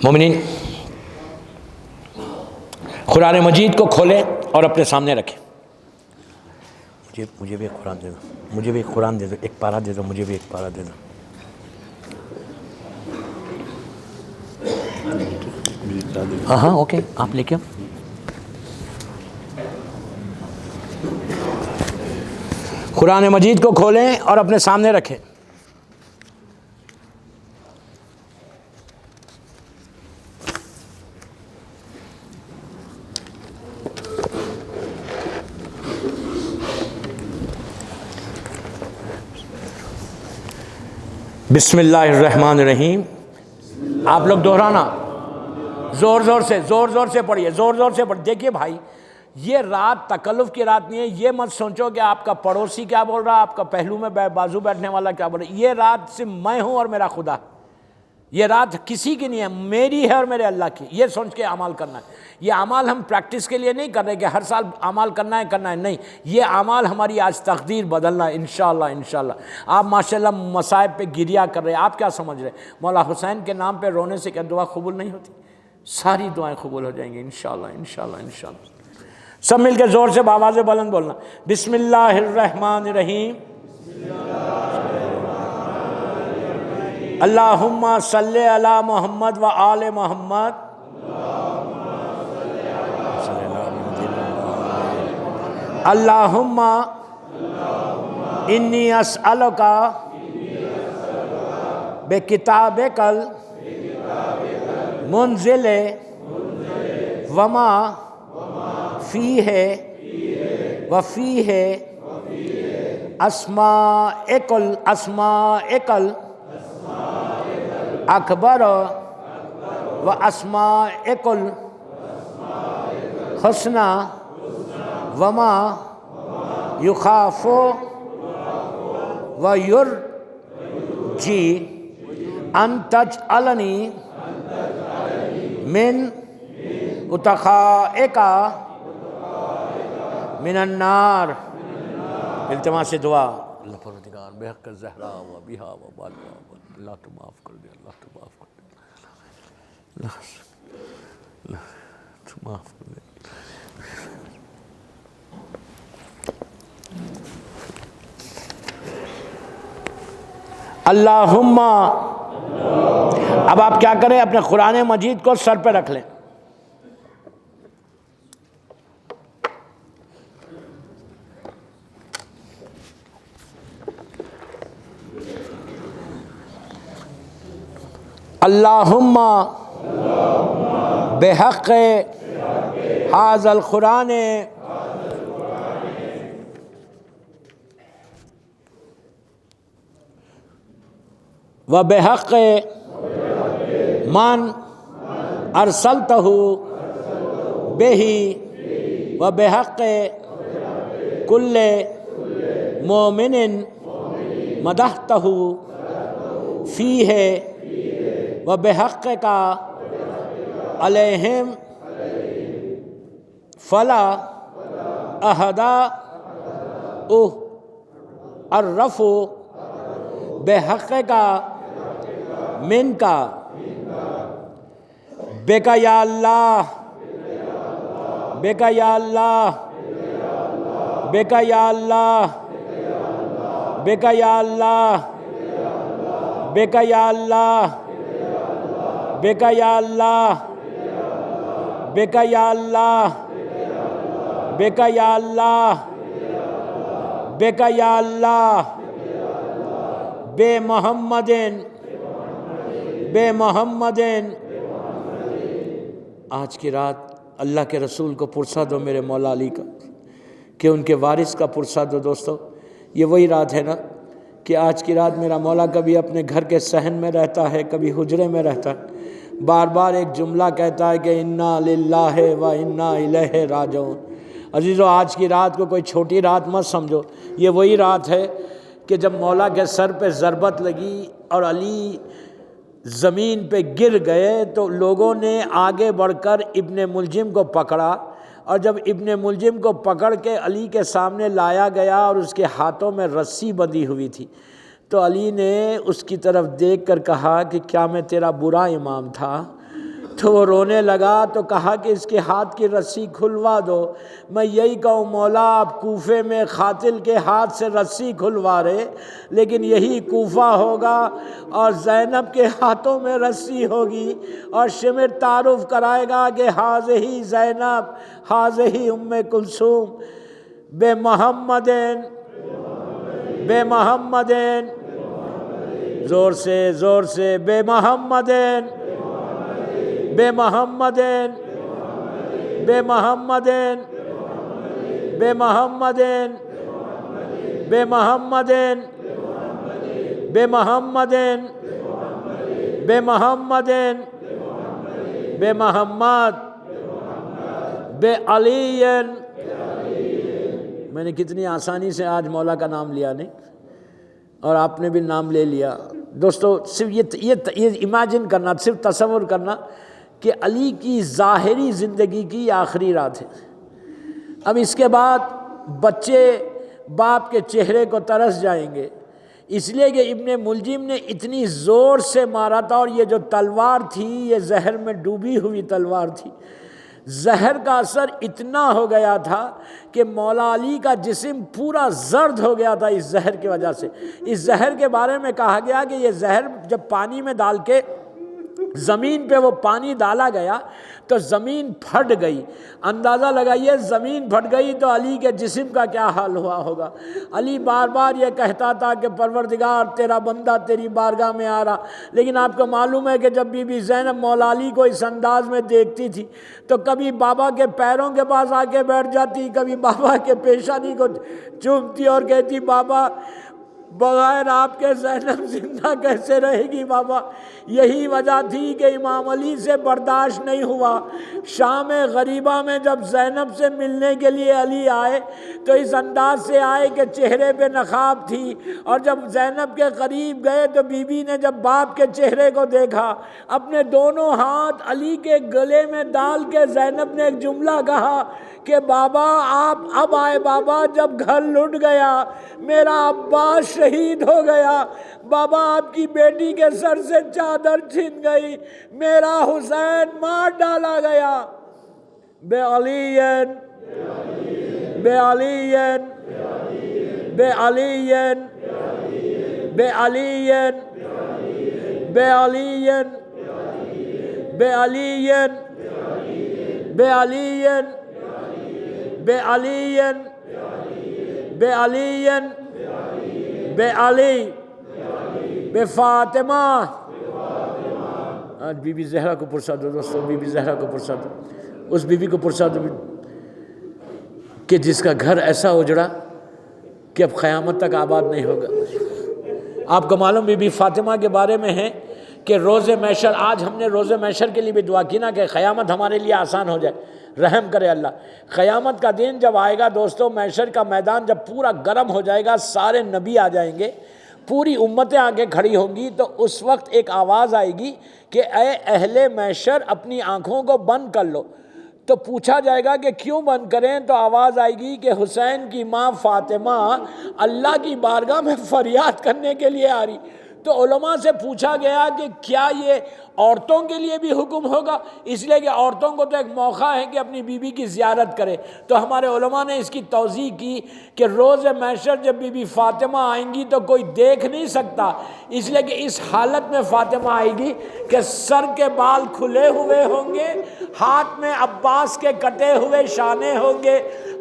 S1: مومنین قرآن مجید کو کھولیں اور اپنے سامنے رکھیں۔ مجھے بھی ایک قرآن دے دو، مجھے بھی ایک قرآن دے دو، ایک پارہ دے دو، مجھے بھی ایک پارہ دے دو۔ ہاں ہاں اوکے، آپ لے کے قرآن مجید کو کھولیں اور اپنے سامنے رکھیں۔ بسم اللہ الرحمن الرحیم۔ آپ لوگ دہرانا، زور زور سے، زور زور سے پڑھیے، زور زور سے پڑھیے۔ دیکھیے بھائی، یہ رات تکلف کی رات نہیں ہے، یہ مت سوچو کہ آپ کا پڑوسی کیا بول رہا، آپ کا پہلو میں بازو بیٹھنے والا کیا بول رہا۔ یہ رات صرف میں ہوں اور میرا خدا، یہ رات کسی کی نہیں ہے، میری ہے اور میرے اللہ کی۔ یہ سوچ کے اعمال کرنا ہے۔ یہ اعمال ہم پریکٹس کے لیے نہیں کر رہے کہ ہر سال اعمال کرنا ہے، نہیں، یہ اعمال ہماری آج تقدیر بدلنا ہے انشاءاللہ انشاءاللہ۔ آپ ماشاءاللہ مصائب پہ گریہ کر رہے ہیں، آپ کیا سمجھ رہے ہیں مولا حسین کے نام پہ رونے سے کیا دعا قبول نہیں ہوتی؟ ساری دعائیں قبول ہو جائیں گی انشاءاللہ انشاءاللہ انشاءاللہ۔ سب مل کے زور سے بآواز بلند بولنا، بسم اللہ الرحمن الرحیم، اللہم صلی علی محمد و آل محمد، اللہم انی اسألک بکتابک المنزل وما فیہ وفیہ اسمائک اکبر و اسمائک الحسنى وما یخاف و یرجی ان تجعلنی من اتقائک من النار۔ التماس دعا، اللہ پروردگار بحق الزہرا و بہا و بالہا، اللہ تو معاف کر دے، اللہ تو معاف کر دے، اللہ تو معاف کر دے۔ اللہم، اب آپ کیا کریں، اپنے قرآن مجید کو سر پہ رکھ لیں، اللہم بحق ھذا القرآن و بحق من ارسلتہ بہ و بحق کل مومن مدحتہ فیہ و بحقک علیہم فلا اہدا الرف بحقک منک بک یا اللہ بک یا اللہ بک یا اللہ بک یا اللہ بک یا اللہ بک یا اللہ بک یا اللہ بک یا اللہ بک یا اللہ بے محمدin بے محمدin۔ آج کی رات اللہ کے رسول کو پرسہ دو میرے مولا علی کا، کہ ان کے وارث کا پرسہ دو۔ دوستو یہ وہی رات ہے نا کہ آج کی رات میرا مولا کبھی اپنے گھر کے صحن میں رہتا ہے، کبھی حجرے میں رہتا ہے، بار بار ایک جملہ کہتا ہے کہ انا للہ و انا الیہ راجعون۔ عزیزو آج کی رات کو کوئی چھوٹی رات مت سمجھو، یہ وہی رات ہے کہ جب مولا کے سر پہ ضربت لگی اور علی زمین پہ گر گئے تو لوگوں نے آگے بڑھ کر ابن ملجم کو پکڑا، اور جب ابن ملجم کو پکڑ کے علی کے سامنے لایا گیا اور اس کے ہاتھوں میں رسی بندھی ہوئی تھی، تو علی نے اس کی طرف دیکھ کر کہا کہ کیا میں تیرا برا امام تھا؟ تو وہ رونے لگا تو کہا کہ اس کے ہاتھ کی رسی کھلوا دو۔ میں یہی کہوں مولا آپ کوفے میں قاتل کے ہاتھ سے رسی کھلوا رہے، لیکن یہی کوفہ ہوگا اور زینب کے ہاتھوں میں رسی ہوگی، اور شمر تعارف کرائے گا کہ ہذہی زینب ہذہی ام کلثوم بے محمدin بے محمدin، زور سے زور سے بے محمدin بے محمدin بے محمدin بے محمدin بے محمدin بے محمدin بے محمدin بے محمد بے علی۔ میں نے کتنی آسانی سے آج مولا کا نام لیا نہیں، اور آپ نے بھی نام لے لیا۔ دوستو صرف یہ امیجن کرنا، صرف تصور کرنا کہ علی کی ظاہری زندگی کی آخری رات ہے۔ اب اس کے بعد بچے باپ کے چہرے کو ترس جائیں گے، اس لیے کہ ابن ملجم نے اتنی زور سے مارا تھا، اور یہ جو تلوار تھی یہ زہر میں ڈوبی ہوئی تلوار تھی، زہر کا اثر اتنا ہو گیا تھا کہ مولا علی کا جسم پورا زرد ہو گیا تھا اس زہر کی وجہ سے۔ اس زہر کے بارے میں کہا گیا کہ یہ زہر جب پانی میں ڈال کے زمین پہ وہ پانی ڈالا گیا تو زمین پھٹ گئی۔ اندازہ لگائیے زمین پھٹ گئی تو علی کے جسم کا کیا حال ہوا ہوگا۔ علی بار بار یہ کہتا تھا کہ پروردگار تیرا بندہ تیری بارگاہ میں آ رہا، لیکن آپ کو معلوم ہے کہ جب بی بی زینب مولا علی کو اس انداز میں دیکھتی تھی تو کبھی بابا کے پیروں کے پاس آ کے بیٹھ جاتی، کبھی بابا کے پیشانی کو چومتی اور کہتی بابا بغیر آپ کے زینب زندہ کیسے رہے گی بابا۔ یہی وجہ تھی کہ امام علی سے برداشت نہیں ہوا۔ شام غریبہ میں جب زینب سے ملنے کے لیے علی آئے تو اس انداز سے آئے کہ چہرے پہ نقاب تھی، اور جب زینب کے قریب گئے تو بی بی نے جب باپ کے چہرے کو دیکھا، اپنے دونوں ہاتھ علی کے گلے میں ڈال کے زینب نے ایک جملہ کہا کہ بابا آپ اب آئے بابا، جب گھر لٹ گیا، میرا عباس شہید ہو گیا، بابا آپ کی بیٹی کے سر سے چادر چھن گئی، میرا حسین مار ڈالا گیا۔ بے علین بے علین بے علین بے علین بے علین بے علین بے علین بے علین بے علین بے علی بے فاطمہ۔ آج بی بی زہرا کو پرسا دو دوستو، بی بی زہرا کو پرسا دو، اس بی بی کو پرسا دو کہ جس کا گھر ایسا اجڑا کہ اب قیامت تک آباد نہیں ہوگا۔ آپ کو معلوم بی بی فاطمہ کے بارے میں ہے کہ روز محشر، آج ہم نے روز محشر کے لیے بھی دعا کی نا کہ قیامت ہمارے لیے آسان ہو جائے، رحم کرے اللہ۔ قیامت کا دن جب آئے گا دوستو، محشر کا میدان جب پورا گرم ہو جائے گا، سارے نبی آ جائیں گے، پوری امتیں آگے کھڑی ہوں گی، تو اس وقت ایک آواز آئے گی کہ اے اہل محشر اپنی آنکھوں کو بند کر لو۔ تو پوچھا جائے گا کہ کیوں بند کریں؟ تو آواز آئے گی کہ حسین کی ماں فاطمہ اللہ کی بارگاہ میں فریاد کرنے کے لیے آ رہی۔ تو علماء سے پوچھا گیا کہ کیا یہ عورتوں کے لیے بھی حکم ہوگا؟ اس لیے کہ عورتوں کو تو ایک موقع ہے کہ اپنی بیوی کی زیارت کرے۔ تو ہمارے علماء نے اس کی توضیح کی کہ روز محشر جب بی بی فاطمہ آئیں گی تو کوئی دیکھ نہیں سکتا، اس لیے کہ اس حالت میں فاطمہ آئے گی کہ سر کے بال کھلے ہوئے ہوں گے، ہاتھ میں عباس کے کٹے ہوئے شانے ہوں گے،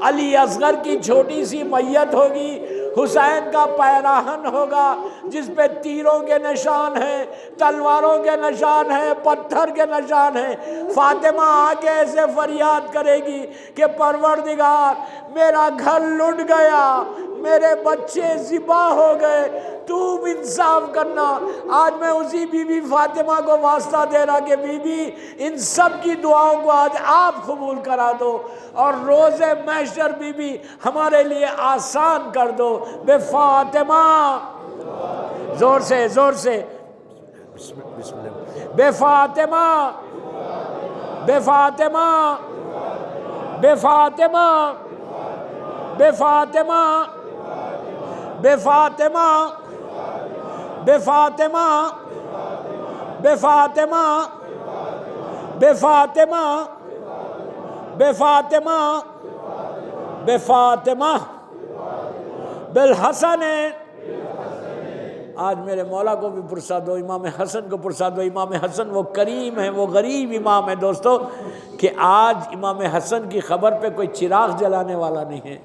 S1: علی اصغر کی چھوٹی سی میت ہوگی، حسین کا پیراہن ہوگا جس پہ تیروں کے نشان ہیں، تلواروں کے نشان ہیں، پتھر کے نشان ہیں۔ فاطمہ آگے ایسے فریاد کرے گی کہ پروردگار میرا گھر لٹ گیا، میرے بچے ذبح ہو گئے، تو انصاف کرنا۔ آج میں اسی بی بی فاطمہ کو واسطہ دے رہا کہ بی بی ان سب کی دعاؤں کو آج آپ قبول کرا دو، اور روز محشر بی بی ہمارے لیے آسان کر دو۔ بے فاطمہ، زور سے زور سے بسم اللہ، بے فاطمہ بے فاطمہ بے فاطمہ بے فاطمہ بے فاطمہ بے فاطمہ بے فاطمہ بے فاطمہ بے فاطمہ بے فاطمہ بالحسن۔ آج میرے مولا کو بھی پرسا دو، امام حسن کو پرسا دو۔ امام حسن وہ کریم ہیں، وہ غریب امام ہے دوستو کہ آج امام حسن کی خبر پہ کوئی چراغ جلانے والا نہیں ہے۔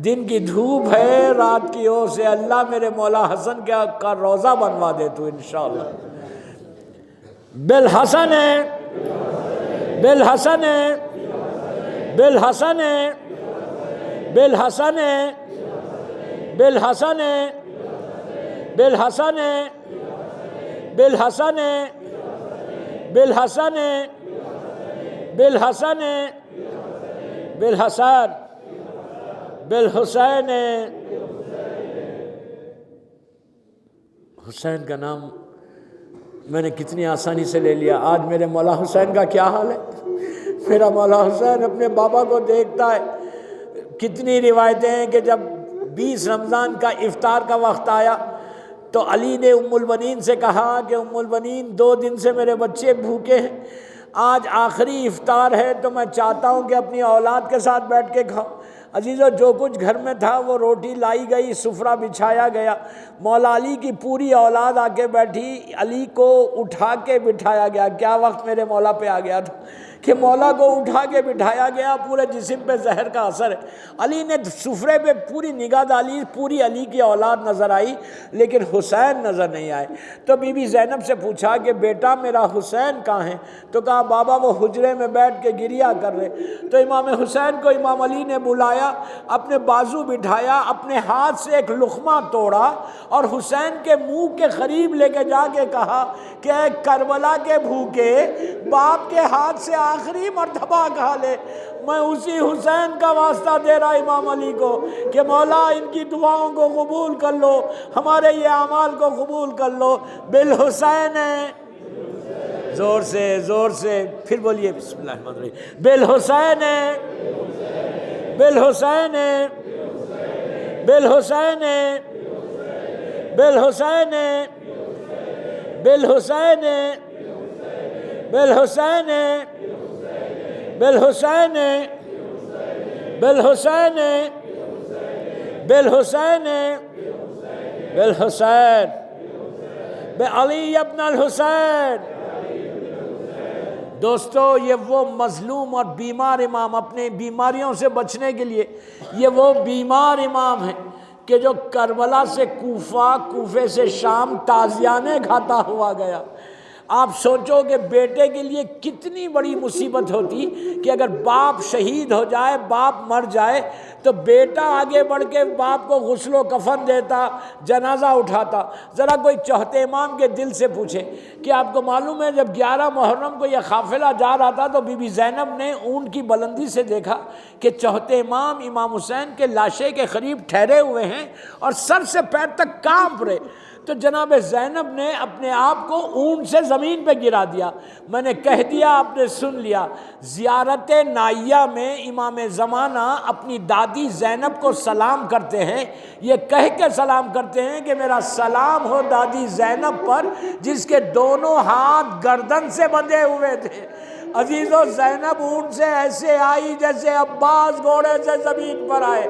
S1: دن کی دھوپ ہے، رات کی اور سے اللہ میرے مولا حسن کا روزہ بنوا دے تو انشاءاللہ۔ بالحسن بالحسن بالحسن بالحسن بالحسن بالحسن بالحسن بالحسن بالحسن بالحسن بالحسین۔ حسین کا نام میں نے کتنی آسانی سے لے لیا۔ آج میرے مولا حسین کا کیا حال ہے؟ میرا مولا حسین اپنے بابا کو دیکھتا ہے۔ کتنی روایتیں ہیں کہ جب 20 رمضان کا افطار کا وقت آیا تو علی نے ام البنین سے کہا کہ ام البنین 2 دن سے میرے بچے بھوکے ہیں، آج آخری افطار ہے تو میں چاہتا ہوں کہ اپنی اولاد کے ساتھ بیٹھ کے کھاؤں۔ عزیزو، جو کچھ گھر میں تھا وہ روٹی لائی گئی، سفرہ بچھایا گیا، مولا علی کی پوری اولاد آ کے بیٹھی، علی کو اٹھا کے بٹھایا گیا۔ کیا وقت میرے مولا پہ آ گیا تھا کہ مولا کو اٹھا کے بٹھایا گیا، پورے جسم پہ زہر کا اثر ہے۔ علی نے سفرے پہ پوری نگاہ ڈالی، پوری علی کی اولاد نظر آئی لیکن حسین نظر نہیں آئے۔ تو بی بی زینب سے پوچھا کہ بیٹا میرا حسین کہاں ہے؟ تو کہا بابا وہ حجرے میں بیٹھ کے گریا کر رہے۔ تو امام حسین کو امام علی نے بلایا، اپنے بازو بٹھایا، اپنے ہاتھ سے ایک لقمہ توڑا اور حسین کے منہ کے قریب لے کے جا کے کہا کہ اے کربلا کے بھوکے، باپ کے ہاتھ سے آخری مرتبہ کھا لے۔ میں اسی حسین کا واسطہ دے رہا امام علی کو کہ مولا ان کی دعاؤں کو قبول کر لو، ہمارے یہ اعمال کو قبول کر لو۔ بالحسین، زور سے پھر بولیے بسم اللہ الرحمن الرحیم، بالحسین، بالحسین، بالحسین، بالحسین، بالحسین، بالحسین، بالحسین، بالحسین، بالحسین، بالحسین، بعلی ابن الحسین۔ دوستو، یہ وہ مظلوم اور بیمار امام، اپنے بیماریوں سے بچنے کے لیے یہ وہ بیمار امام ہیں کہ جو کربلا سے کوفہ، کوفے سے شام تازیانے کھاتا ہوا گیا۔ آپ سوچو کہ بیٹے کے لیے کتنی بڑی مصیبت ہوتی کہ اگر باپ شہید ہو جائے، باپ مر جائے تو بیٹا آگے بڑھ کے باپ کو غسل و کفن دیتا، جنازہ اٹھاتا۔ ذرا کوئی چوتھے امام کے دل سے پوچھے کہ آپ کو معلوم ہے جب 11 محرم کو یہ قافلہ جا رہا تھا تو بی بی زینب نے اونٹ کی بلندی سے دیکھا کہ چوتھے امام امام حسین کے لاشے کے قریب ٹھہرے ہوئے ہیں اور سر سے پیر تک کانپ رہے۔ تو جناب زینب نے اپنے آپ کو اونٹ سے زمین پہ گرا دیا۔ میں نے کہہ دیا، آپ نے سن لیا۔ زیارت نائیہ میں امام زمانہ اپنی دادی زینب کو سلام کرتے ہیں، یہ کہہ کے سلام کرتے ہیں کہ میرا سلام ہو دادی زینب پر جس کے دونوں ہاتھ گردن سے بندھے ہوئے تھے۔ عزیزو، زینب اونٹ سے ایسے آئی جیسے عباس گھوڑے سے زمین پر آئے۔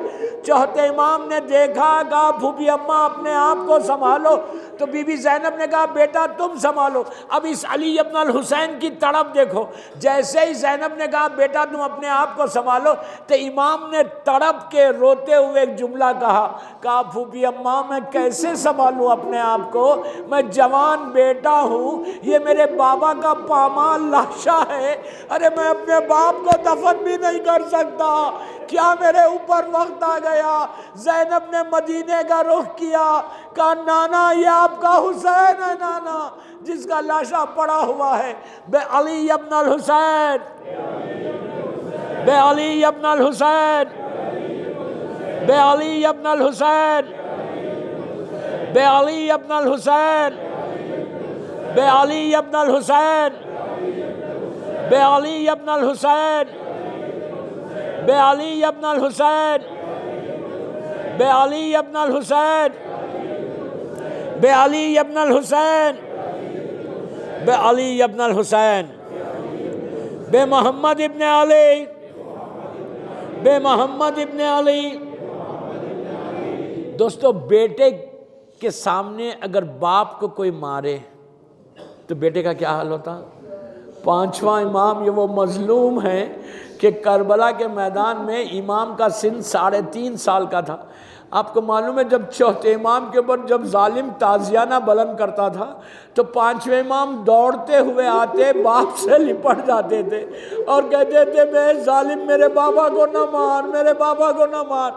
S1: چوتھے امام نے دیکھا، کہا پھوپھی اماں اپنے آپ کو سنبھالو۔ تو بی بی زینب نے کہا بیٹا تم سنبھالو۔ اب اس علی ابن الحسین کی تڑپ دیکھو، جیسے ہی زینب نے کہا بیٹا تم اپنے آپ کو سنبھالو تو امام نے تڑپ کے روتے ہوئے ایک جملہ کہا پھوپھی اماں میں کیسے سنبھالوں اپنے آپ کو، میں جوان بیٹا ہوں، یہ میرے بابا کا پامال لاشا ہے، ارے میں اپنے باپ کو دفن بھی نہیں کر سکتا، کیا میرے اوپر وقت آ گیا۔ زینب نے مدینے کا رخ کیا، کہا نانا یہ آپ کا حسین ہے نانا، جس کا لاشا پڑا ہوا ہے۔ بے علی ابن الحسین، بے علی ابن الحسین، بے علی ابن الحسین، بے علی ابن الحسین، بے علی ابن الحسین، بے علی ابن الحسین، بے علی ابن الحسین، بے علی ابن الحسین، بے علی ابن الحسین، بے علی ابن الحسین، بے محمد ابن علی، بے محمد ابن علی۔ دوستو، بیٹے کے سامنے اگر باپ کو کوئی مارے تو بیٹے کا کیا حال ہوتا؟ پانچواں امام یہ وہ مظلوم ہے کہ کربلا کے میدان میں امام کا سن 3.5 سال کا تھا۔ آپ کو معلوم ہے جب چوتھے امام کے اوپر جب ظالم تازیانہ بلند کرتا تھا تو 5ویں امام دوڑتے ہوئے آتے، باپ سے لپٹ جاتے تھے اور کہتے تھے میں ظالم میرے بابا کو نہ مار، میرے بابا کو نہ مار۔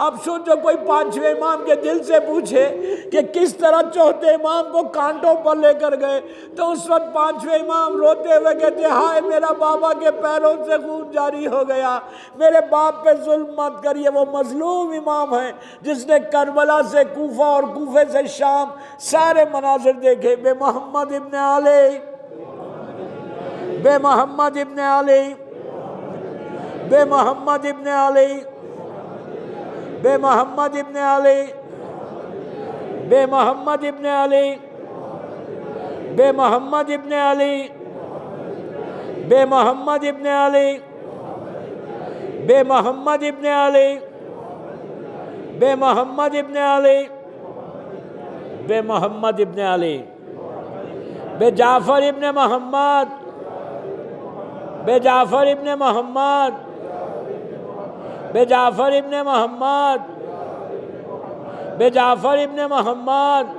S1: اب سوچو کوئی 5ویں امام کے دل سے پوچھے کہ کس طرح چوتھے امام کو کانٹوں پر لے کر گئے تو اس وقت 5ویں امام روتے ہوئے کہتے ہائے میرا بابا کے پیروں سے خون جاری ہو گیا، میرے باپ پہ ظلم مت کریے۔ وہ مظلوم امام ہے جس نے کربلا سے کوفہ اور کوفے سے شام سارے مناظر دیکھے۔ بے محمد ابن علی، بے محمد ابن علی، بے محمد ابن علی، بے محمد ابن علی، بے محمد ابن علی، بے محمد ابن علی، بے محمد ابن علی، بے محمد ابن علی، بے محمد ابن علی، بے محمد ابن علی، بے جعفر ابن محمد، بے جعفر ابن محمد، بے جعفر ابن محمد، بے جعفر ابن محمد،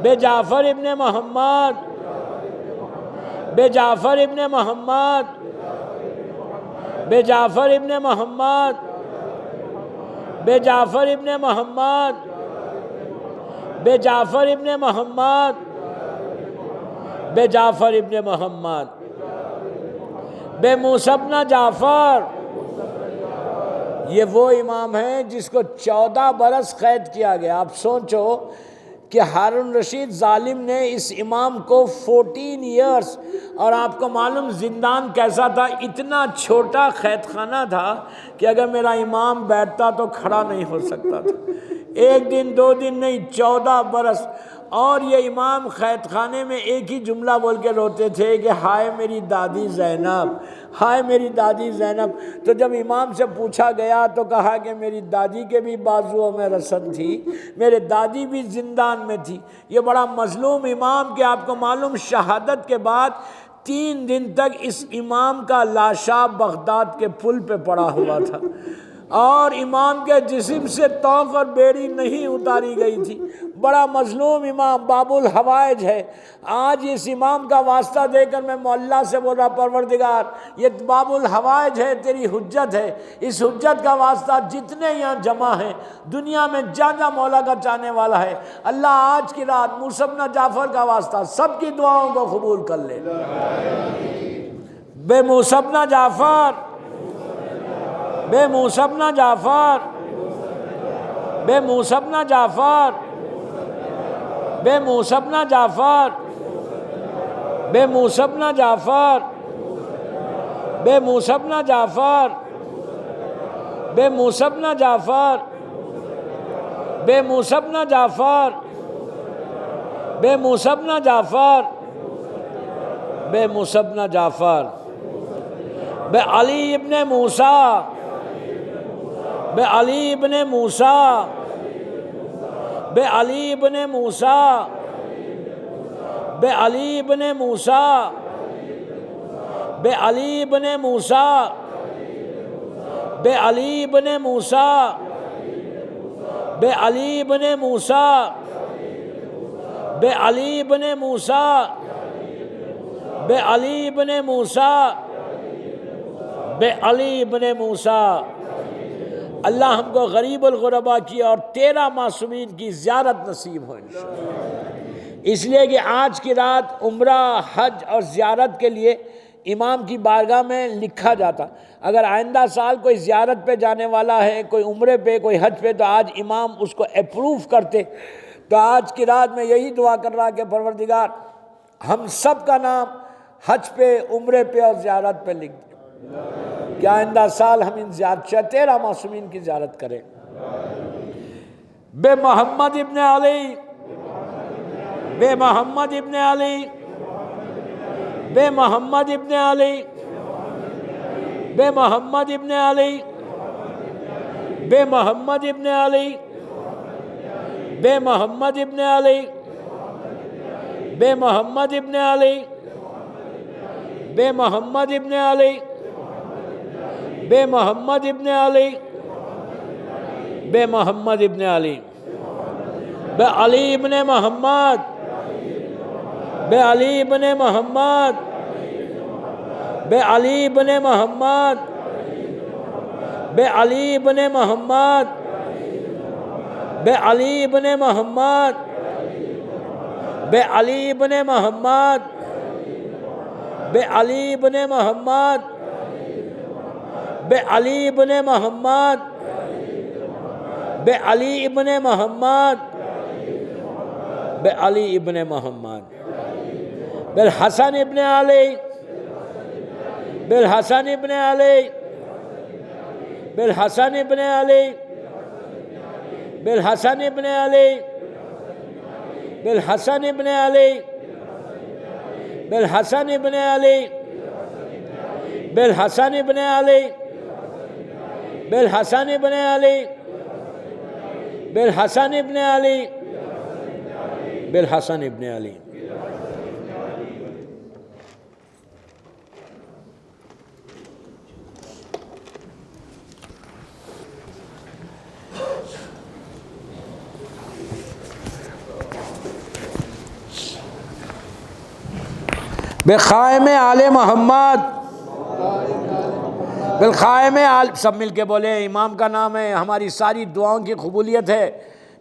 S1: بے جعفر ابن محمد، بے جعفر ابن محمد، بے جعفر ابن محمد، بے جعفر ابن محمد، بے جعفر ابن محمد، بے جعفر ابن محمد، بے موسیٰ ابن جعفر۔ یہ وہ امام ہیں جس کو 14 برس قید کیا گیا۔ آپ سوچو کہ ہارون رشید ظالم نے اس امام کو 14 ایئرز، اور آپ کو معلوم زندان کیسا تھا، اتنا چھوٹا قید خانہ تھا کہ اگر میرا امام بیٹھتا تو کھڑا نہیں ہو سکتا تھا، 1 دن 2 دن نہیں، 14 برس۔ اور یہ امام قید خانے میں ایک ہی جملہ بول کے روتے تھے کہ ہائے میری دادی زینب، ہائے میری دادی زینب۔ تو جب امام سے پوچھا گیا تو کہا کہ میری دادی کے بھی بازوؤں میں رسن تھی، میرے دادی بھی زندان میں تھی۔ یہ بڑا مظلوم امام کہ آپ کو معلوم شہادت کے بعد 3 دن تک اس امام کا لاشا بغداد کے پل پہ پڑا ہوا تھا، اور امام کے جسم سے توق اور بیڑی نہیں اتاری گئی تھی۔ بڑا مظلوم امام، باب الحوائج ہے۔ آج اس امام کا واسطہ دے کر میں مولا سے بول رہا، پروردگار یہ باب الحوائج ہے، تیری حجت ہے، اس حجت کا واسطہ جتنے یہاں جمع ہیں، دنیا میں جہاں مولا کا چاہنے والا ہے، اللہ آج کی رات موسیٰ ابن جعفر کا واسطہ سب کی دعاؤں کو قبول کر لے۔ بے موسیٰ ابن جعفر، بے موسیٰ ابن جعفر، بے موسیٰ ابن جعفر، بے موسیٰ ابن جعفر، بے موسیٰ ابن جعفر، بے موسیٰ ابن جعفر، بے موسیٰ ابن جعفر، بے موسیٰ ابن جعفر، بے موسیٰ ابن جعفر، بے موسیٰ ابن جعفر، بے علی ابن موسیٰ، بے علی ابن موسیٰ، بے علی ابن موسیٰ، بے علی ابن موسیٰ، بے علی ابن موسیٰ، بے علی ابن موسیٰ، بے علی ابن موسیٰ، بے علی ابن موسیٰ، بے علی ابن موسیٰ، بے علی ابن موسیٰ۔ اللہ ہم کو غریب الغرباء کی اور 13 معصومین کی زیارت نصیب ہو انشاءاللہ۔ اس لیے کہ آج کی رات عمرہ، حج اور زیارت کے لیے امام کی بارگاہ میں لکھا جاتا، اگر آئندہ سال کوئی زیارت پہ جانے والا ہے، کوئی عمرے پہ، کوئی حج پہ، تو آج امام اس کو اپروو کرتے۔ تو آج کی رات میں یہی دعا کر رہا کہ پروردگار ہم سب کا نام حج پہ، عمرے پہ اور زیارت پہ لکھ دے، کہ آئندہ سال ہم ان 13 معصومین کی زیارت کریں۔ بے محمد ابن علی، بے محمد ابن علی، بے محمد ابن علی، بے محمد ابن علی، بے محمد ابن علی، بے محمد ابن علی، بے محمد ابن علی، بے محمد ابن علی، بے محمد ابن علی، بے محمد ابن علی، بے علی ابن محمد، بے علی ابن محمد، بے علی ابن محمد، بے علی ابن محمد، بے علی ابن محمد، بے علی ابن محمد، بے علی ابن محمد، بے علی ابن محمد، بے علی ابن محمد، بے علی ابن محمد، بالحسن ابن علی، بالحسن ابن علی، بالحسن ابن علی، بالحسن ابن علی بالحسن ابن علی بالحسن ابن علی بالحسن ابن علی بالحسن ابن علی بالحسن ابن علی بالحسن ابن علی. بقائم آل محمد بالقائم آل، سب مل کے بولے امام کا نام ہے، ہماری ساری دعاؤں کی قبولیت ہے،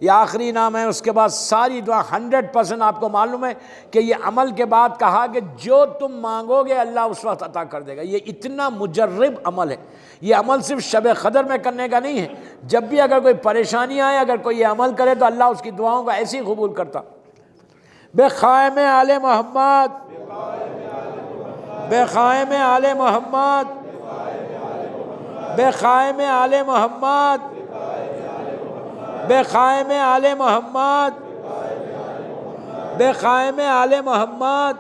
S1: یہ آخری نام ہے، اس کے بعد ساری دعا 100% آپ کو معلوم ہے کہ یہ عمل کے بعد کہا کہ جو تم مانگو گے اللہ اس وقت عطا کر دے گا. یہ اتنا مجرب عمل ہے، یہ عمل صرف شب قدر میں کرنے کا نہیں ہے، جب بھی اگر کوئی پریشانی آئے، اگر کوئی یہ عمل کرے تو اللہ اس کی دعاؤں کو ایسے ہی قبول کرتا. بقائم آل محمد بقائم آل محمد بقائم آل محمد بقائم آل محمد بقائم آل محمد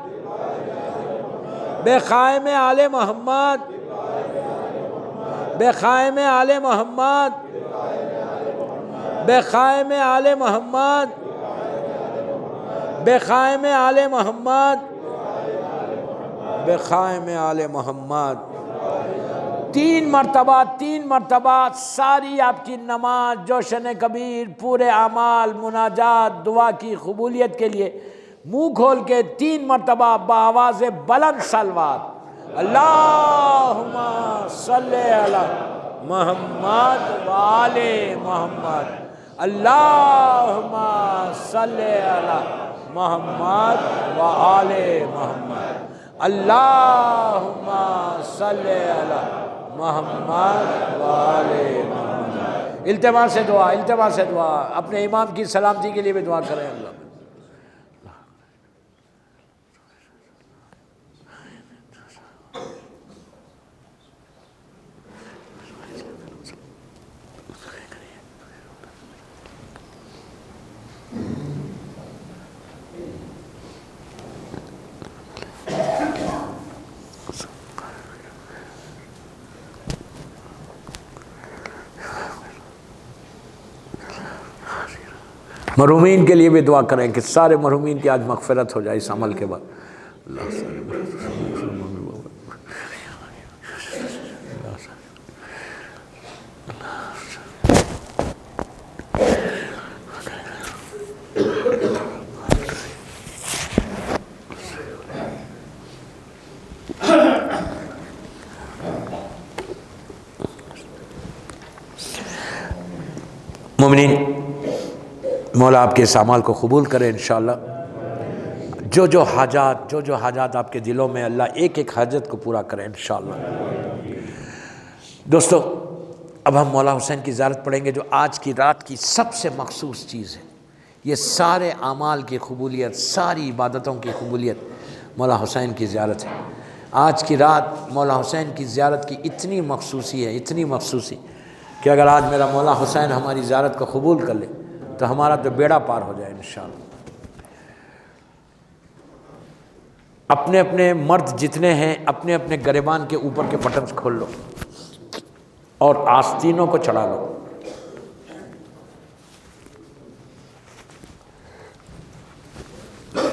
S1: بقائم آل محمد بقائم آل محمد بقائم آل محمد بقائم آل محمد بقائم آل محمد. 3 مرتبہ ساری آپ کی نماز، جوشن کبیر، پورے اعمال، مناجات، دعا کی قبولیت کے لیے منہ کھول کے 3 مرتبہ بآواز بلند صلوات. اللہم صلی علی محمد وآل محمد. اللہم صلی علی محمد وآل محمد. اللہم صلی علی محمد وآل محمد. التماس سے دعا، التماس سے دعا، اپنے امام کی سلامتی کے لیے بھی دعا کریں. اللہ مرحومین کے لیے بھی دعا کریں کہ سارے مرحومین کی آج مغفرت ہو جائے اس عمل کے بعد. مومنین، مولا آپ کے اس اعمال کو قبول کرے انشاءاللہ. جو حاجات آپ کے دلوں میں، اللہ ایک ایک حاجت کو پورا کرے انشاءاللہ. دوستو، اب ہم مولا حسین کی زیارت پڑھیں گے جو آج کی رات کی سب سے مخصوص چیز ہے. یہ سارے اعمال کی قبولیت، ساری عبادتوں کی قبولیت مولا حسین کی زیارت ہے. آج کی رات مولا حسین کی زیارت کی اتنی مخصوصی ہے، اتنی مخصوصی کہ اگر آج میرا مولا حسین ہماری زیارت کو قبول کر لے تو ہمارا تو بیڑا پار ہو جائے انشاءاللہ. اپنے اپنے مرد جتنے ہیں اپنے اپنے گریبان کے اوپر کے بٹنز کھول لو اور آستینوں کو چڑھا لو.